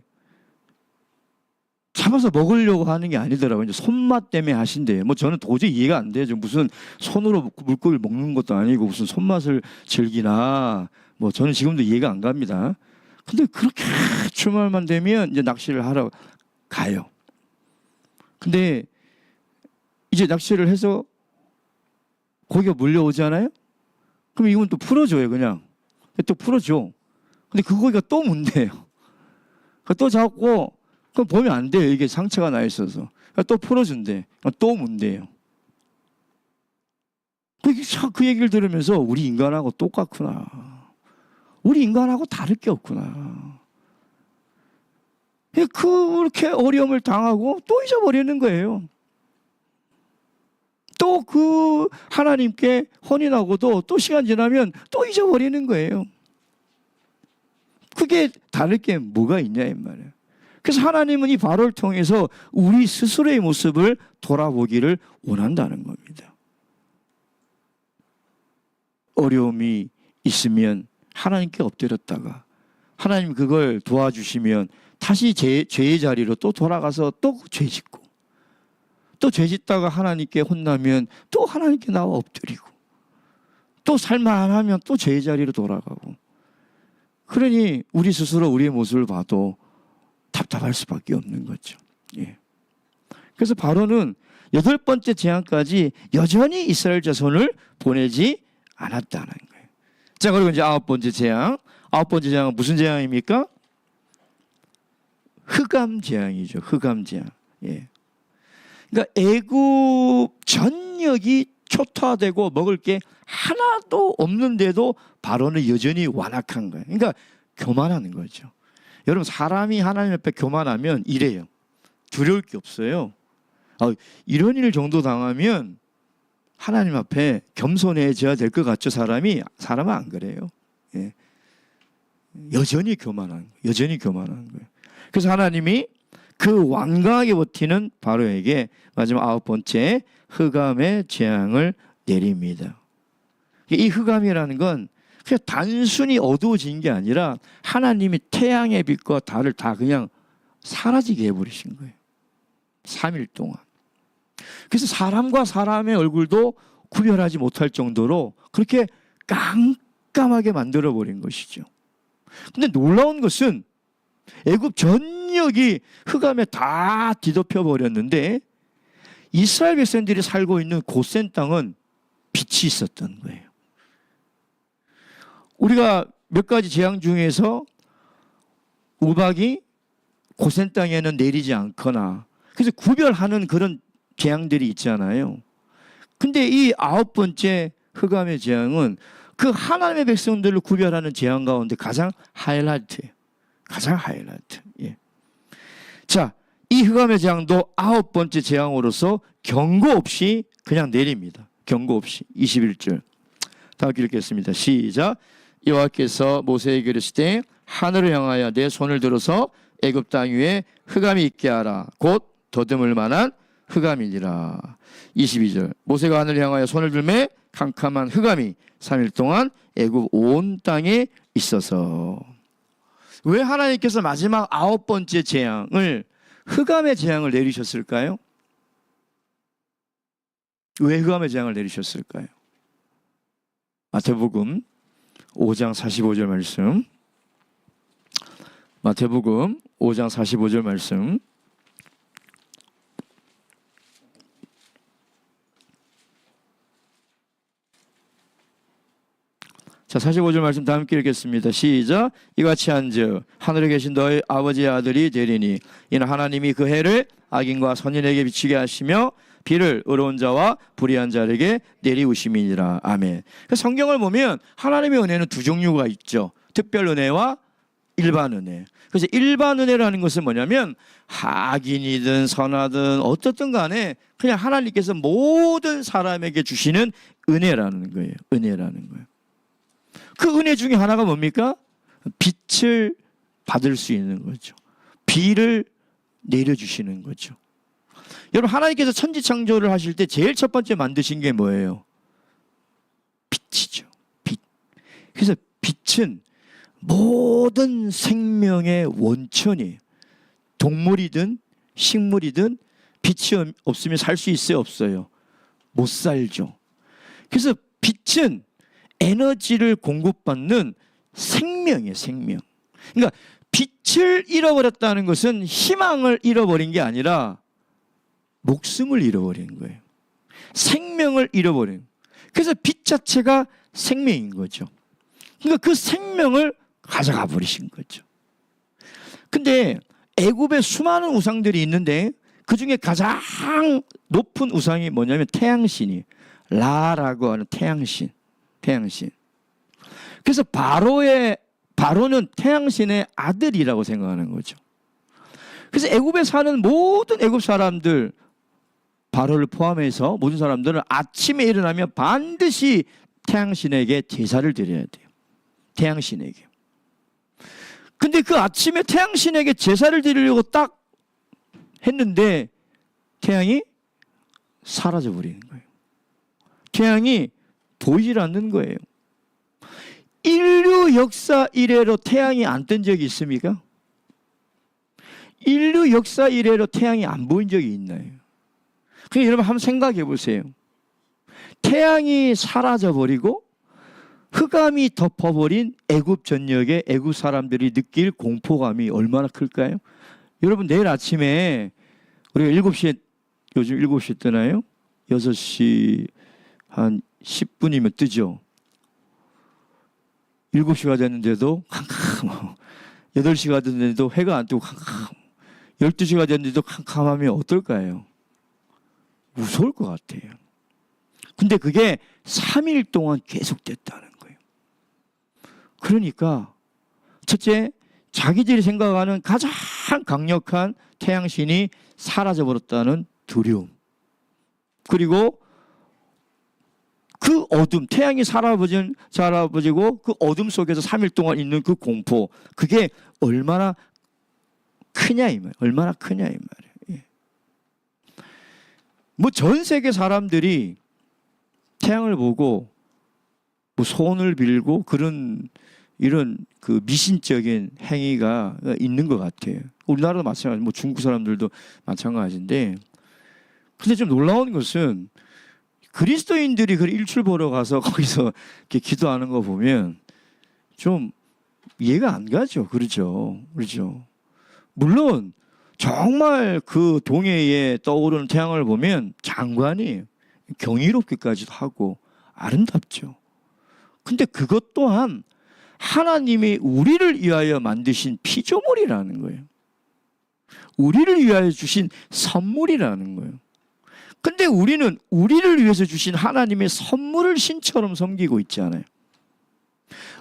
B: 잡아서 먹으려고 하는 게 아니더라고요. 이제 손맛 때문에 하신대요. 뭐 저는 도저히 이해가 안 돼요. 무슨 손으로 물고기를 먹는 것도 아니고 무슨 손맛을 즐기나. 뭐 저는 지금도 이해가 안 갑니다. 근데 그렇게 주말만 되면 이제 낚시를 하러 가요. 근데 이제 낚시를 해서 고기가 물려오잖아요. 그럼 이건 또 풀어줘요. 그냥 또 풀어줘. 근데 그 고기가 또 문대요. 또 잡고 그럼 보면 안 돼요. 이게 상처가 나 있어서. 또 풀어준대. 또 문대요. 그 얘기를 들으면서 우리 인간하고 똑같구나. 우리 인간하고 다를 게 없구나. 그렇게 어려움을 당하고 또 잊어버리는 거예요. 또 그 하나님께 혼인하고도 또 시간 지나면 또 잊어버리는 거예요. 그게 다를 게 뭐가 있냐 이 말이에요. 그래서 하나님은 이 바로를 통해서 우리 스스로의 모습을 돌아보기를 원한다는 겁니다. 어려움이 있으면 하나님께 엎드렸다가 하나님 그걸 도와주시면 다시 죄의 자리로 또 돌아가서 또 죄 짓고 또 죄 짓다가 하나님께 혼나면 또 하나님께 나와 엎드리고 또 살만하면 또 죄의 자리로 돌아가고. 그러니 우리 스스로 우리의 모습을 봐도 답답할 수밖에 없는 거죠. 예. 그래서 바로는 8번째 재앙까지 여전히 이스라엘 자손을 보내지 않았다는 거예요. 자, 그리고 이제 9번째 재앙. 9번째 재앙은 무슨 재앙입니까? 흑암 재앙이죠. 흑암 재앙. 예. 그러니까 애굽 전역이 초토화되고 먹을 게 하나도 없는데도 바로는 여전히 완악한 거예요. 그러니까 교만하는 거죠. 여러분 사람이 하나님 앞에 교만하면 이래요. 두려울 게 없어요. 이런 일 정도 당하면 하나님 앞에 겸손해져야 될 것 같죠. 사람은 안 그래요. 예. 여전히 교만한 거예요. 여전히 교만한 거예요. 그래서 하나님이 그 완강하게 버티는 바로에게 마지막 9번째 흑암의 재앙을 내립니다. 이 흑암이라는 건 그냥 단순히 어두워진 게 아니라 하나님이 태양의 빛과 달을 다 그냥 사라지게 해버리신 거예요. 3일 동안. 그래서 사람과 사람의 얼굴도 구별하지 못할 정도로 그렇게 깜깜하게 만들어버린 것이죠. 근데 놀라운 것은 애굽 전역이 흑암에 다 뒤덮여 버렸는데 이스라엘 백성들이 살고 있는 고센 땅은 빛이 있었던 거예요. 우리가 몇 가지 재앙 중에서 우박이 고센 땅에는 내리지 않거나 그래서 구별하는 그런 재앙들이 있잖아요. 근데 이 9번째 흑암의 재앙은 그 하나님의 백성들을 구별하는 재앙 가운데 가장 하이라이트예요. 가장 하이라이트. 예. 자, 이 흑암의 재앙도 9번째 재앙으로서 경고 없이 그냥 내립니다. 경고 없이. 21절. 다 읽겠습니다. 시작. 여호와께서 모세에게 이르시되 하늘을 향하여 내 손을 들어서 애굽 땅 위에 흑암이 있게 하라. 곧 더듬을 만한 흑암이니라. 22절. 모세가 하늘을 향하여 손을 들매 캄캄한 흑암이 3일 동안 애굽 온 땅에 있어서. 왜 하나님께서 마지막 9번째 재앙을 흑암의 재앙을 내리셨을까요? 왜 흑암의 재앙을 내리셨을까요? 마태복음 5장 45절 말씀. 마태복음 5장 45절 말씀. 자, 45절 말씀 다 함께 읽겠습니다. 시작. 이같이 한즉 하늘에 계신 너희 아버지의 아들이 되리니 이는 하나님이 그 해를 악인과 선인에게 비치게 하시며 비를 의로운 자와 불의한 자에게 내리우심이니라. 아멘. 성경을 보면 하나님의 은혜는 두 종류가 있죠. 특별 은혜와 일반 은혜. 그래서 일반 은혜라는 것은 뭐냐면 악인이든 선하든 어떻든 간에 그냥 하나님께서 모든 사람에게 주시는 은혜라는 거예요. 은혜라는 거예요. 그 은혜 중에 하나가 뭡니까? 빛을 받을 수 있는 거죠. 비를 내려주시는 거죠. 여러분, 하나님께서 천지창조를 하실 때 제일 첫 번째 만드신 게 뭐예요? 빛이죠. 빛. 그래서 빛은 모든 생명의 원천이에요. 동물이든 식물이든 빛이 없으면 살 수 있어요? 없어요? 못 살죠. 그래서 빛은 에너지를 공급받는 생명이에요. 생명. 그러니까 빛을 잃어버렸다는 것은 희망을 잃어버린 게 아니라 목숨을 잃어버린 거예요. 생명을 잃어버린. 그래서 빛 자체가 생명인 거죠. 그러니까 그 생명을 가져가 버리신 거죠. 근데 애굽에 수많은 우상들이 있는데 그 중에 가장 높은 우상이 뭐냐면 태양신이 라라고 하는 태양신. 태양신. 그래서 바로는 태양신의 아들이라고 생각하는 거죠. 그래서 애굽에 사는 모든 애굽 사람들, 바로를 포함해서 모든 사람들은 아침에 일어나면 반드시 태양신에게 제사를 드려야 돼요. 태양신에게. 근데 그 아침에 태양신에게 제사를 드리려고 딱 했는데 태양이 사라져 버리는 거예요. 태양이 보이질 않는 거예요. 인류 역사 이래로 태양이 안 뜬 적이 있습니까? 인류 역사 이래로 태양이 안 보인 적이 있나요? 그러니까 여러분 한번 생각해 보세요. 태양이 사라져 버리고 흑암이 덮어버린 애굽 전역에 애굽 사람들이 느낄 공포감이 얼마나 클까요? 여러분 내일 아침에 우리가 7시에 요즘 7시에 뜨나요? 6시 한 10분이면 뜨죠. 7시가 됐는데도 캄캄하고 8시가 됐는데도 해가 안 뜨고 캄캄하고 12시가 됐는데도 캄캄하면 어떨까요? 무서울 것 같아요. 근데 그게 3일 동안 계속됐다는 거예요. 그러니까 첫째, 자기들이 생각하는 가장 강력한 태양신이 사라져버렸다는 두려움. 그리고 그 어둠, 태양이 사라지고 그 어둠 속에서 3일 동안 있는 그 공포, 그게 얼마나 크냐 이 말이에요. 얼마나 크냐 이 말이에요. 예. 뭐 전 세계 사람들이 태양을 보고 뭐 소원을 빌고 그런 이런 그 미신적인 행위가 있는 것 같아요. 우리나라도 마찬가지, 뭐 중국 사람들도 마찬가지인데, 근데 좀 놀라운 것은 그리스도인들이 그 일출 보러 가서 거기서 이렇게 기도하는 거 보면 좀 이해가 안 가죠. 그렇죠. 그렇죠. 물론 정말 그 동해에 떠오르는 태양을 보면 장관이 경이롭기까지도 하고 아름답죠. 근데 그것 또한 하나님이 우리를 위하여 만드신 피조물이라는 거예요. 우리를 위하여 주신 선물이라는 거예요. 근데 우리는 우리를 위해서 주신 하나님의 선물을 신처럼 섬기고 있잖아요.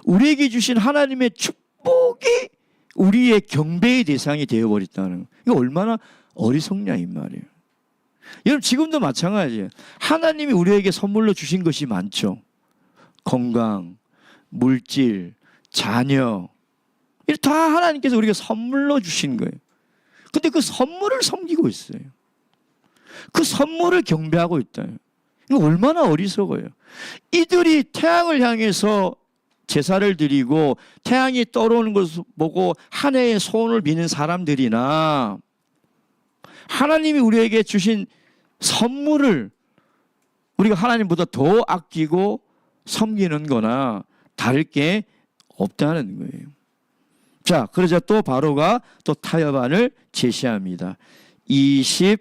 B: 우리에게 주신 하나님의 축복이 우리의 경배의 대상이 되어버렸다는 거예요. 이거 얼마나 어리석냐 이 말이에요. 여러분 지금도 마찬가지예요. 하나님이 우리에게 선물로 주신 것이 많죠. 건강, 물질, 자녀, 이게 다 하나님께서 우리에게 선물로 주신 거예요. 근데 그 선물을 섬기고 있어요. 그 선물을 경배하고 있다. 이거 얼마나 어리석어요. 이들이 태양을 향해서 제사를 드리고 태양이 떠오르는 것을 보고 한 해의 소원을 비는 사람들이나 하나님이 우리에게 주신 선물을 우리가 하나님보다 더 아끼고 섬기는 거나 다를 게 없다는 거예요. 자, 그러자 또 바로가 또 타협안을 제시합니다. 23절.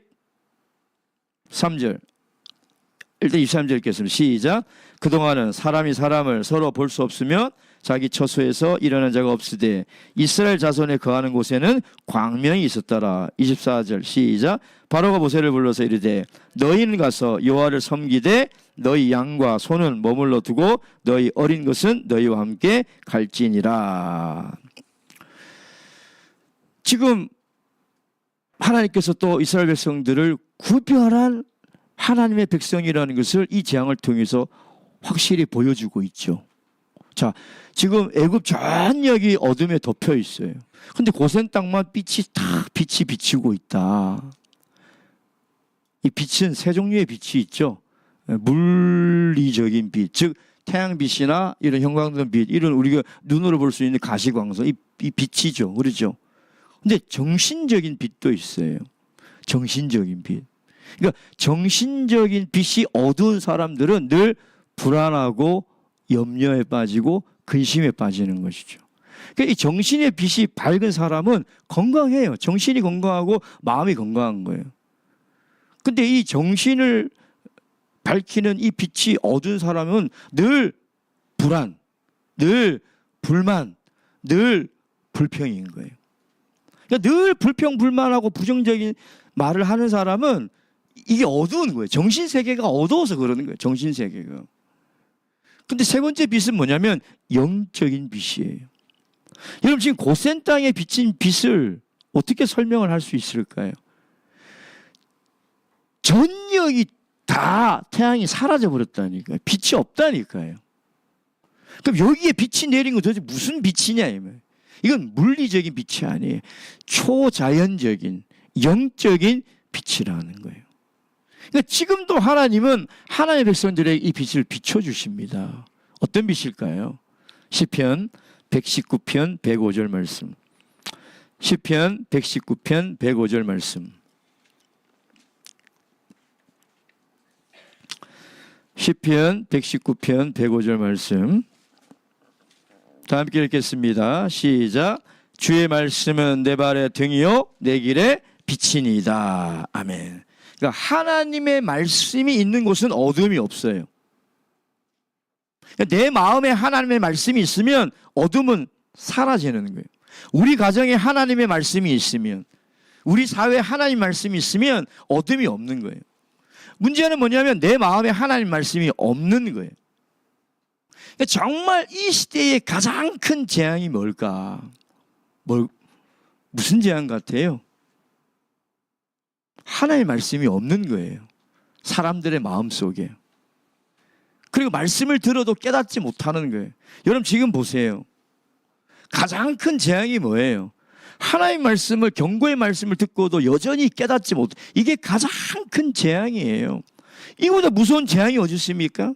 B: 일단 23절 읽겠습니다. 시작. 그동안은 사람이 사람을 서로 볼 수 없으며 자기 처소에서 일어난 자가 없으되 이스라엘 자손에 거하는 곳에는 광명이 있었더라. 24절 시작. 바로가 모세를 불러서 이르되 너희는 가서 여호와를 섬기되 너희 양과 소는 머물러 두고 너희 어린 것은 너희와 함께 갈지니라. 지금 하나님께서 또 이스라엘 백성들을 구별한 하나님의 백성이라는 것을 이 재앙을 통해서 확실히 보여주고 있죠. 자, 지금 애굽 전역이 어둠에 덮여 있어요. 근데 고센 땅만 빛이 비치고 있다. 이 빛은 세 종류의 빛이 있죠. 물리적인 빛, 즉 태양빛이나 이런 형광등 빛, 이런 우리가 눈으로 볼 수 있는 가시광선, 이 빛이죠. 그렇죠? 근데 정신적인 빛도 있어요. 정신적인 빛. 그러니까 정신적인 빛이 어두운 사람들은 늘 불안하고 염려에 빠지고 근심에 빠지는 것이죠. 그러니까 이 정신의 빛이 밝은 사람은 건강해요. 정신이 건강하고 마음이 건강한 거예요. 근데 이 정신을 밝히는 이 빛이 어두운 사람은 늘 불안, 늘 불만, 늘 불평인 거예요. 그러니까 늘 불평, 불만하고 부정적인 말을 하는 사람은 이게 어두운 거예요. 정신세계가 어두워서 그러는 거예요. 정신세계가. 근데 세 번째 빛은 뭐냐면 영적인 빛이에요. 여러분 지금 고센 땅에 비친 빛을 어떻게 설명을 할 수 있을까요? 전역이 다 태양이 사라져 버렸다니까요. 빛이 없다니까요. 그럼 여기에 빛이 내린 건 도대체 무슨 빛이냐 이건 물리적인 빛이 아니에요. 초자연적인 영적인 빛이라는 거예요. 그러니까 지금도 하나님은 하나님의 백성들에게 이 빛을 비춰주십니다. 어떤 빛일까요? 시편 119편 105절 말씀. 시편 119편 105절 말씀. 시편 119편 105절 말씀. 다 함께 읽겠습니다. 시작. 주의 말씀은 내 발의 등이요 내 길의 빛이니이다. 아멘. 그러니까 하나님의 말씀이 있는 곳은 어둠이 없어요. 그러니까 내 마음에 하나님의 말씀이 있으면 어둠은 사라지는 거예요. 우리 가정에 하나님의 말씀이 있으면, 우리 사회에 하나님의 말씀이 있으면 어둠이 없는 거예요. 문제는 뭐냐면 내 마음에 하나님 말씀이 없는 거예요. 그러니까 정말 이 시대의 가장 큰 재앙이 뭘까? 무슨 재앙 같아요? 하나님의 말씀이 없는 거예요. 사람들의 마음속에. 그리고 말씀을 들어도 깨닫지 못하는 거예요. 여러분 지금 보세요. 가장 큰 재앙이 뭐예요? 하나님의 말씀을, 경고의 말씀을 듣고도 여전히 깨닫지 못해. 이게 가장 큰 재앙이에요. 이보다 무서운 재앙이 어디 있습니까?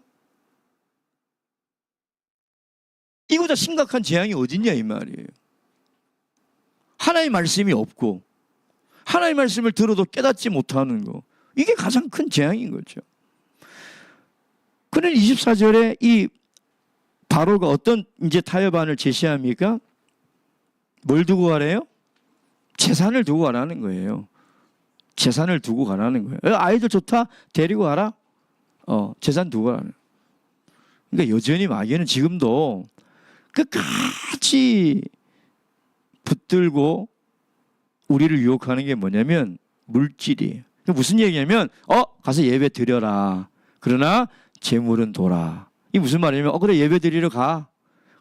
B: 이보다 심각한 재앙이 어딨냐 이 말이에요. 하나님의 말씀이 없고 하나님의 말씀을 들어도 깨닫지 못하는 거, 이게 가장 큰 재앙인 거죠. 그런데 24절에 이 바로가 어떤 이제 타협안을 제시합니까? 뭘 두고 가래요? 재산을 두고 가라는 거예요. 재산을 두고 가라는 거예요. 아이들 좋다? 데리고 가라? 재산 두고 가라는 거예요. 그러니까 여전히 마귀는 지금도 끝까지 붙들고 우리를 유혹하는 게 뭐냐면 물질이에요. 무슨 얘기냐면 가서 예배 드려라. 그러나 재물은 둬라. 이게 무슨 말이냐면 그래 예배 드리러 가.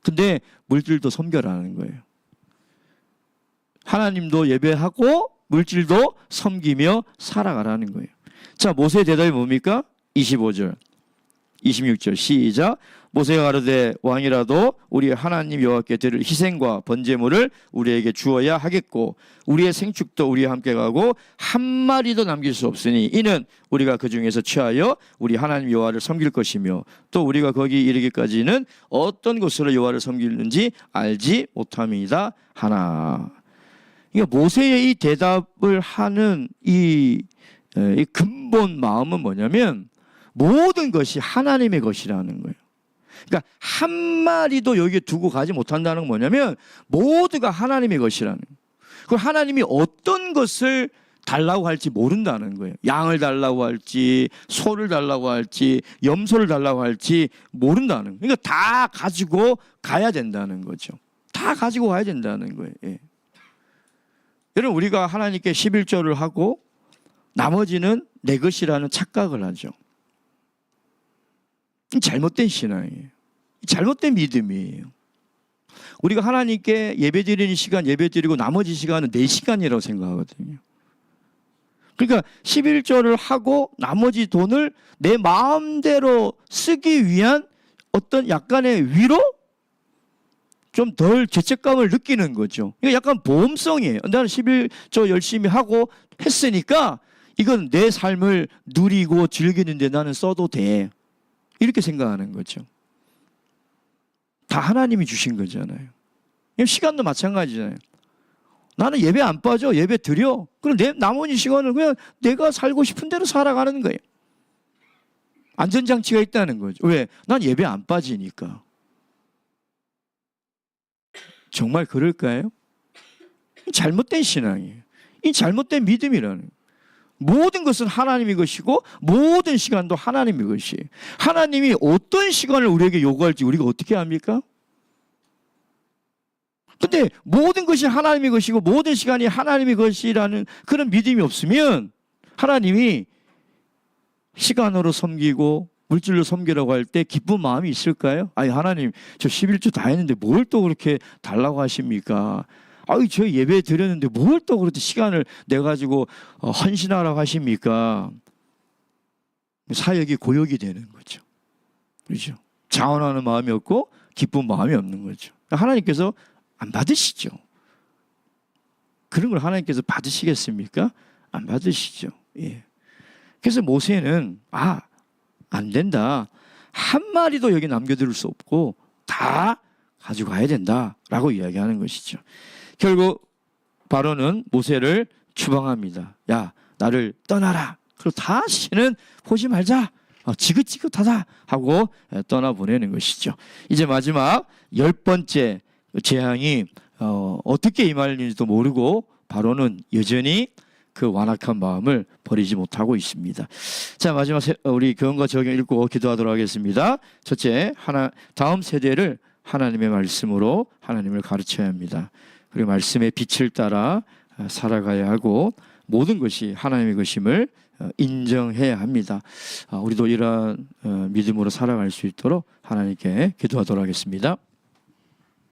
B: 근데 물질도 섬겨라는 거예요. 하나님도 예배하고 물질도 섬기며 살아가라는 거예요. 자, 모세의 대답이 뭡니까? 25절 26절 시작. 모세가 가로되 왕이라도 우리 하나님 여호와께 드릴 희생과 번제물을 우리에게 주어야 하겠고 우리의 생축도 우리와 함께 가고 한 마리도 남길 수 없으니 이는 우리가 그 중에서 취하여 우리 하나님 여호와를 섬길 것이며 또 우리가 거기 이르기까지는 어떤 곳으로 여호와를 섬기는지 알지 못함이다 하나. 그러니까 모세의 이 대답을 하는 이 근본 마음은 뭐냐면 모든 것이 하나님의 것이라는 거예요. 그러니까 한 마리도 여기에 두고 가지 못한다는 건 뭐냐면 모두가 하나님의 것이라는 거예요. 그 하나님이 어떤 것을 달라고 할지 모른다는 거예요. 양을 달라고 할지 소를 달라고 할지 염소를 달라고 할지 모른다는 거예요. 그러니까 다 가지고 가야 된다는 거죠. 다 가지고 가야 된다는 거예요. 예. 여러분 우리가 하나님께 11조를 하고 나머지는 내 것이라는 착각을 하죠. 잘못된 신앙이에요. 잘못된 믿음이에요. 우리가 하나님께 예배드리는 시간 예배드리고 나머지 시간은 내 시간이라고 생각하거든요. 그러니까 11조를 하고 나머지 돈을 내 마음대로 쓰기 위한 어떤 약간의 위로 좀 덜 죄책감을 느끼는 거죠. 그러니까 약간 보험성이에요. 나는 11조 열심히 하고 했으니까 이건 내 삶을 누리고 즐기는데 나는 써도 돼. 이렇게 생각하는 거죠. 다 하나님이 주신 거잖아요. 시간도 마찬가지잖아요. 나는 예배 안 빠져. 예배 드려. 그럼 내 나머지 시간을 그냥 내가 살고 싶은 대로 살아가는 거예요. 안전장치가 있다는 거죠. 왜? 난 예배 안 빠지니까. 정말 그럴까요? 잘못된 신앙이에요. 이 잘못된 믿음이라는 거예요. 모든 것은 하나님의 것이고 모든 시간도 하나님의 것이에요. 하나님이 어떤 시간을 우리에게 요구할지 우리가 어떻게 합니까? 근데 모든 것이 하나님의 것이고 모든 시간이 하나님의 것이라는 그런 믿음이 없으면 하나님이 시간으로 섬기고 물질로 섬기라고 할 때 기쁜 마음이 있을까요? 아니 하나님 저 11조 다 했는데 뭘 또 그렇게 달라고 하십니까? 아유 저 예배 드렸는데 뭘 또 그렇게 시간을 내가지고 헌신하라고 하십니까? 사역이 고역이 되는 거죠. 그렇죠? 자원하는 마음이 없고 기쁜 마음이 없는 거죠. 하나님께서 안 받으시죠. 그런 걸 하나님께서 받으시겠습니까? 안 받으시죠. 예. 그래서 모세는 안 된다. 한 마리도 여기 남겨둘 수 없고 다 가지고 가야 된다라고 이야기하는 것이죠. 결국 바로는 모세를 추방합니다. 야, 나를 떠나라. 그리고 다시는 보지 말자. 지긋지긋하다 하고 떠나보내는 것이죠. 이제 마지막 10번째 재앙이 어떻게 임할는지도 모르고 바로는 여전히 그 완악한 마음을 버리지 못하고 있습니다. 자, 마지막 우리 교훈과 적용 읽고 기도하도록 하겠습니다. 첫째, 다음 세대를 하나님의 말씀으로 하나님을 가르쳐야 합니다. 그리고 말씀의 빛을 따라 살아가야 하고 모든 것이 하나님의 것임을 인정해야 합니다. 우리도 이러한 믿음으로 살아갈 수 있도록 하나님께 기도하도록 하겠습니다.